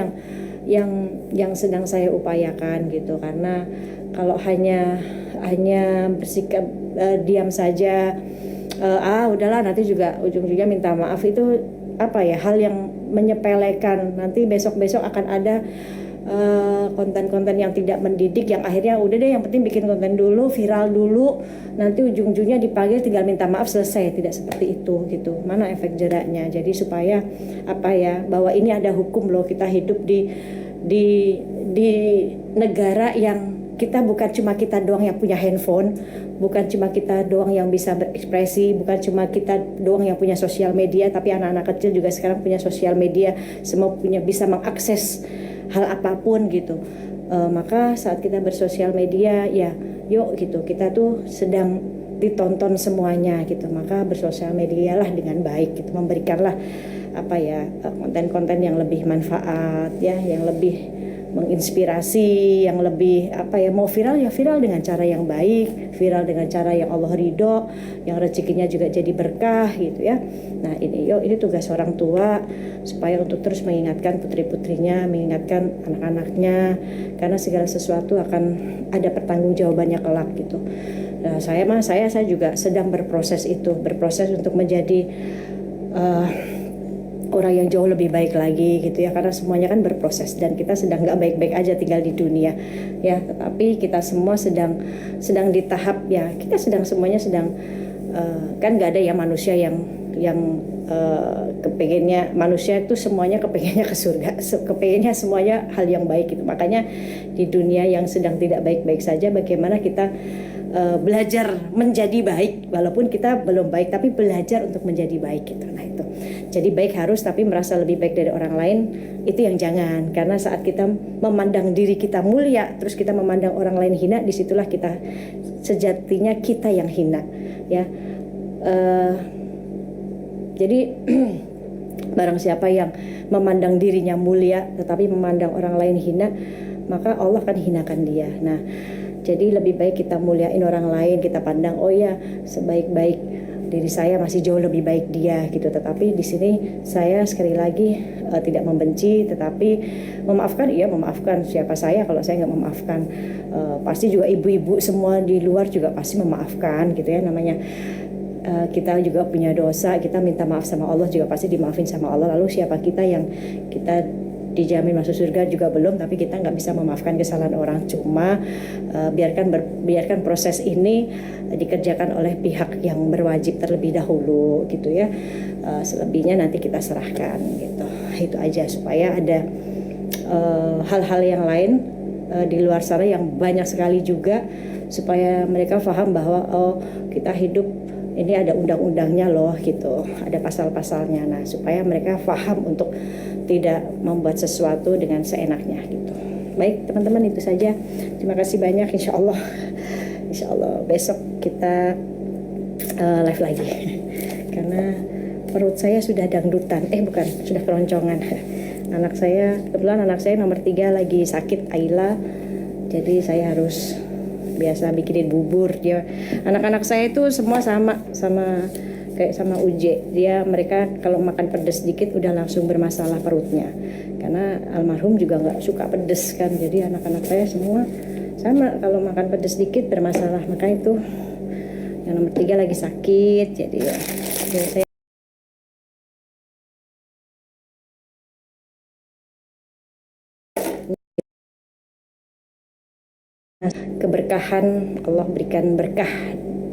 yang sedang saya upayakan gitu, karena kalau hanya bersikap diam saja, udahlah nanti juga ujung-ujungnya minta maaf, itu apa ya, hal yang menyepelekan. Nanti besok-besok akan ada konten-konten yang tidak mendidik, yang akhirnya udah deh yang penting bikin konten dulu, viral dulu, nanti ujung-ujungnya dipanggil tinggal minta maaf selesai. Tidak seperti itu gitu. Mana efek jeraknya? Jadi supaya apa ya, bahwa ini ada hukum loh, kita hidup di negara yang kita bukan cuma kita doang yang punya handphone, bukan cuma kita doang yang bisa berekspresi, bukan cuma kita doang yang punya sosial media, tapi anak-anak kecil juga sekarang punya sosial media, semua punya bisa mengakses hal apapun gitu. Maka saat kita bersosial media ya yuk gitu, kita tuh sedang ditonton semuanya gitu, maka bersosial media lah dengan baik gitu, memberikanlah apa ya, konten-konten yang lebih manfaat ya, yang lebih menginspirasi, yang lebih apa ya, mau viral ya viral dengan cara yang baik, viral dengan cara yang Allah ridho, yang rezekinya juga jadi berkah gitu ya. Nah ini tugas orang tua supaya untuk terus mengingatkan putri-putrinya, mengingatkan anak-anaknya, karena segala sesuatu akan ada pertanggungjawabannya kelak gitu. Nah saya juga sedang berproses untuk menjadi orang yang jauh lebih baik lagi gitu ya, karena semuanya kan berproses dan kita sedang nggak baik-baik aja tinggal di dunia ya, tetapi kita semua sedang di tahap ya, kita semuanya sedang kan nggak ada ya manusia yang kepengennya, manusia itu semuanya kepengennya ke surga, kepengennya semuanya hal yang baik gitu. Makanya di dunia yang sedang tidak baik-baik saja, bagaimana kita belajar menjadi baik, walaupun kita belum baik tapi belajar untuk menjadi baik gitu. Nah itu, jadi baik harus, tapi merasa lebih baik dari orang lain itu yang jangan, karena saat kita memandang diri kita mulia terus kita memandang orang lain hina, disitulah kita sejatinya kita yang hina ya. Jadi barang siapa yang memandang dirinya mulia tetapi memandang orang lain hina, maka Allah akan hinakan dia. Nah jadi lebih baik kita muliain orang lain, kita pandang oh ya sebaik-baik diri saya masih jauh lebih baik dia gitu. Tetapi di sini saya sekali lagi tidak membenci, tetapi memaafkan. Iya memaafkan, siapa saya kalau saya nggak memaafkan. Pasti juga ibu-ibu semua di luar juga pasti memaafkan gitu ya, namanya kita juga punya dosa, kita minta maaf sama Allah juga pasti dimaafin sama Allah. Lalu siapa kita yang kita dijamin masuk surga juga belum, tapi kita nggak bisa memaafkan kesalahan orang. Cuma biarkan proses ini dikerjakan oleh pihak yang berwajib terlebih dahulu gitu ya. Selebihnya nanti kita serahkan gitu. Itu aja, supaya ada hal-hal yang lain di luar sana yang banyak sekali juga, supaya mereka paham bahwa oh kita hidup ini ada undang-undangnya loh gitu, ada pasal-pasalnya. Nah supaya mereka paham untuk tidak membuat sesuatu dengan seenaknya gitu. Baik teman-teman, itu saja. Terima kasih banyak. Insya Allah besok kita live lagi karena perut saya sudah dangdutan, sudah keroncongan. Kebetulan anak saya nomor 3 lagi sakit, Ayla, jadi saya harus biasa bikinin bubur. Dia anak-anak saya itu semua sama kayak sama Uje, mereka kalau makan pedas dikit udah langsung bermasalah perutnya, karena almarhum juga nggak suka pedas kan. Jadi anak-anak saya semua sama, kalau makan pedas dikit bermasalah. Maka itu yang nomor 3 lagi sakit, jadi saya keberkahan, Allah berikan berkah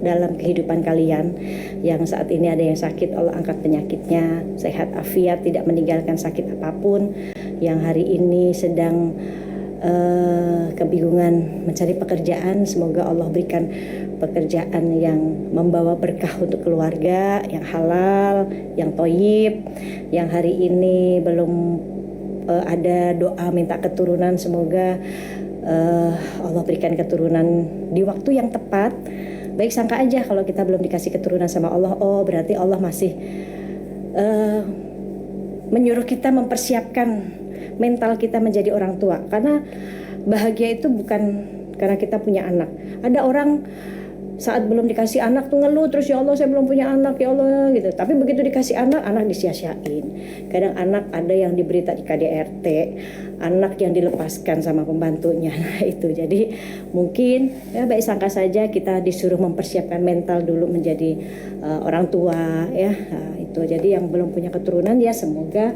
dalam kehidupan kalian. Yang saat ini ada yang sakit, Allah angkat penyakitnya, sehat afiat, tidak meninggalkan sakit apapun. Yang hari ini sedang kebingungan mencari pekerjaan, semoga Allah berikan pekerjaan yang membawa berkah untuk keluarga, yang halal, yang thayyib. Yang hari ini belum ada doa minta keturunan, semoga Allah berikan keturunan di waktu yang tepat. Baik sangka aja kalau kita belum dikasih keturunan sama Allah, oh berarti Allah masih menyuruh kita mempersiapkan mental kita menjadi orang tua. Karena bahagia itu bukan karena kita punya anak. Ada orang saat belum dikasih anak tuh ngeluh terus, ya Allah saya belum punya anak ya Allah gitu. Tapi begitu dikasih anak, anak disia-siain. Kadang anak ada yang diberi di KDRT, anak yang dilepaskan sama pembantunya. Nah itu, jadi mungkin ya baik sangka saja kita disuruh mempersiapkan mental dulu menjadi orang tua ya. Nah, itu jadi yang belum punya keturunan ya semoga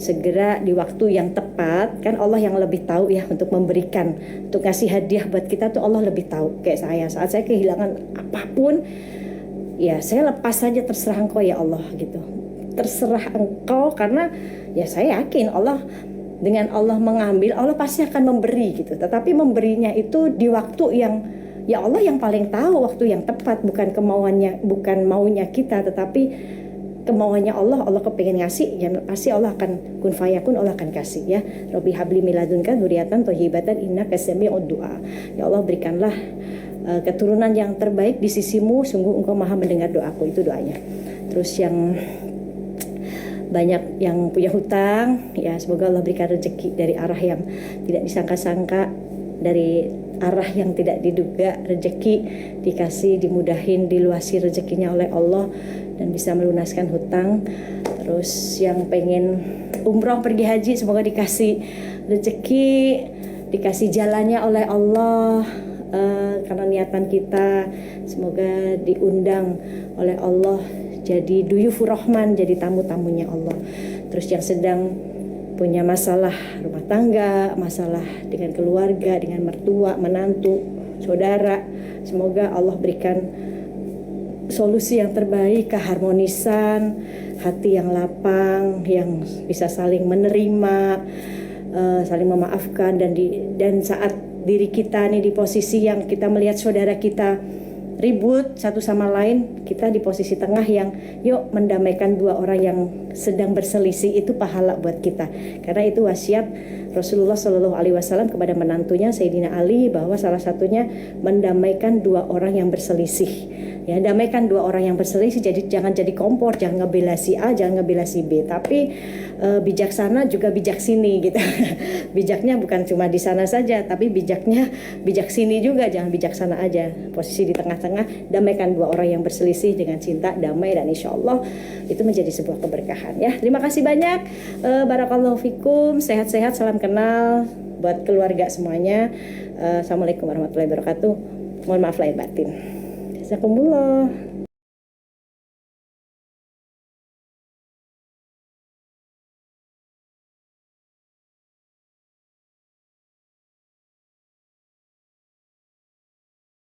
segera di waktu yang tepat, kan Allah yang lebih tahu ya untuk memberikan, untuk ngasih hadiah buat kita tuh Allah lebih tahu. Kayak saya, saat saya kehilangan apapun ya saya lepas saja, terserah engkau ya Allah gitu, terserah engkau, karena ya saya yakin Allah, dengan Allah mengambil Allah pasti akan memberi gitu. Tetapi memberinya itu di waktu yang ya Allah yang paling tahu waktu yang tepat, bukan kemauannya, bukan maunya kita, tetapi kemauannya Allah. Allah kepengen ngasih ya pasti Allah akan kun fayakun, Allah akan kasih ya. Robbi habli miladunka dzurriatan thayyibatan innaka sami'ud du'a. Ya Allah berikanlah keturunan yang terbaik di sisimu, sungguh engkau maha mendengar doaku, itu doanya. Terus yang banyak yang punya hutang ya semoga Allah berikan rezeki dari arah yang tidak disangka-sangka, dari arah yang tidak diduga, rezeki dikasih, dimudahin, diluasi rezekinya oleh Allah dan bisa melunaskan hutang. Terus yang pengen umroh pergi haji semoga dikasih rezeki, dikasih jalannya oleh Allah, karena niatan kita semoga diundang oleh Allah jadi duyufur rahman, jadi tamu-tamunya Allah. Terus yang sedang punya masalah rumah tangga, masalah dengan keluarga, dengan mertua, menantu, saudara, semoga Allah berikan solusi yang terbaik, keharmonisan, hati yang lapang, yang bisa saling menerima, saling memaafkan, dan saat diri kita nih di posisi yang kita melihat saudara kita ribut satu sama lain, kita di posisi tengah yang yuk mendamaikan dua orang yang sedang berselisih, itu pahala buat kita. Karena itu wasiat Rasulullah Shallallahu Alaihi Wasallam kepada menantunya Sayyidina Ali, bahwa salah satunya mendamaikan dua orang yang berselisih. Ya, damaikan dua orang yang berselisih, jadi jangan jadi kompor, jangan ngebela si A, jangan ngebela si B, tapi bijaksana juga bijak sini gitu. Bijaknya bukan cuma di sana saja, tapi bijaknya bijak sini juga, jangan bijaksana aja. Posisi di tengah-tengah, damaikan dua orang yang berselisih dengan cinta, damai, dan insya Allah itu menjadi sebuah keberkahan ya. Terima kasih banyak, barakallahu fikum, sehat-sehat, salam kenal buat keluarga semuanya. Assalamualaikum warahmatullahi wabarakatuh. Mohon maaf lahir batin. Jazakumullah.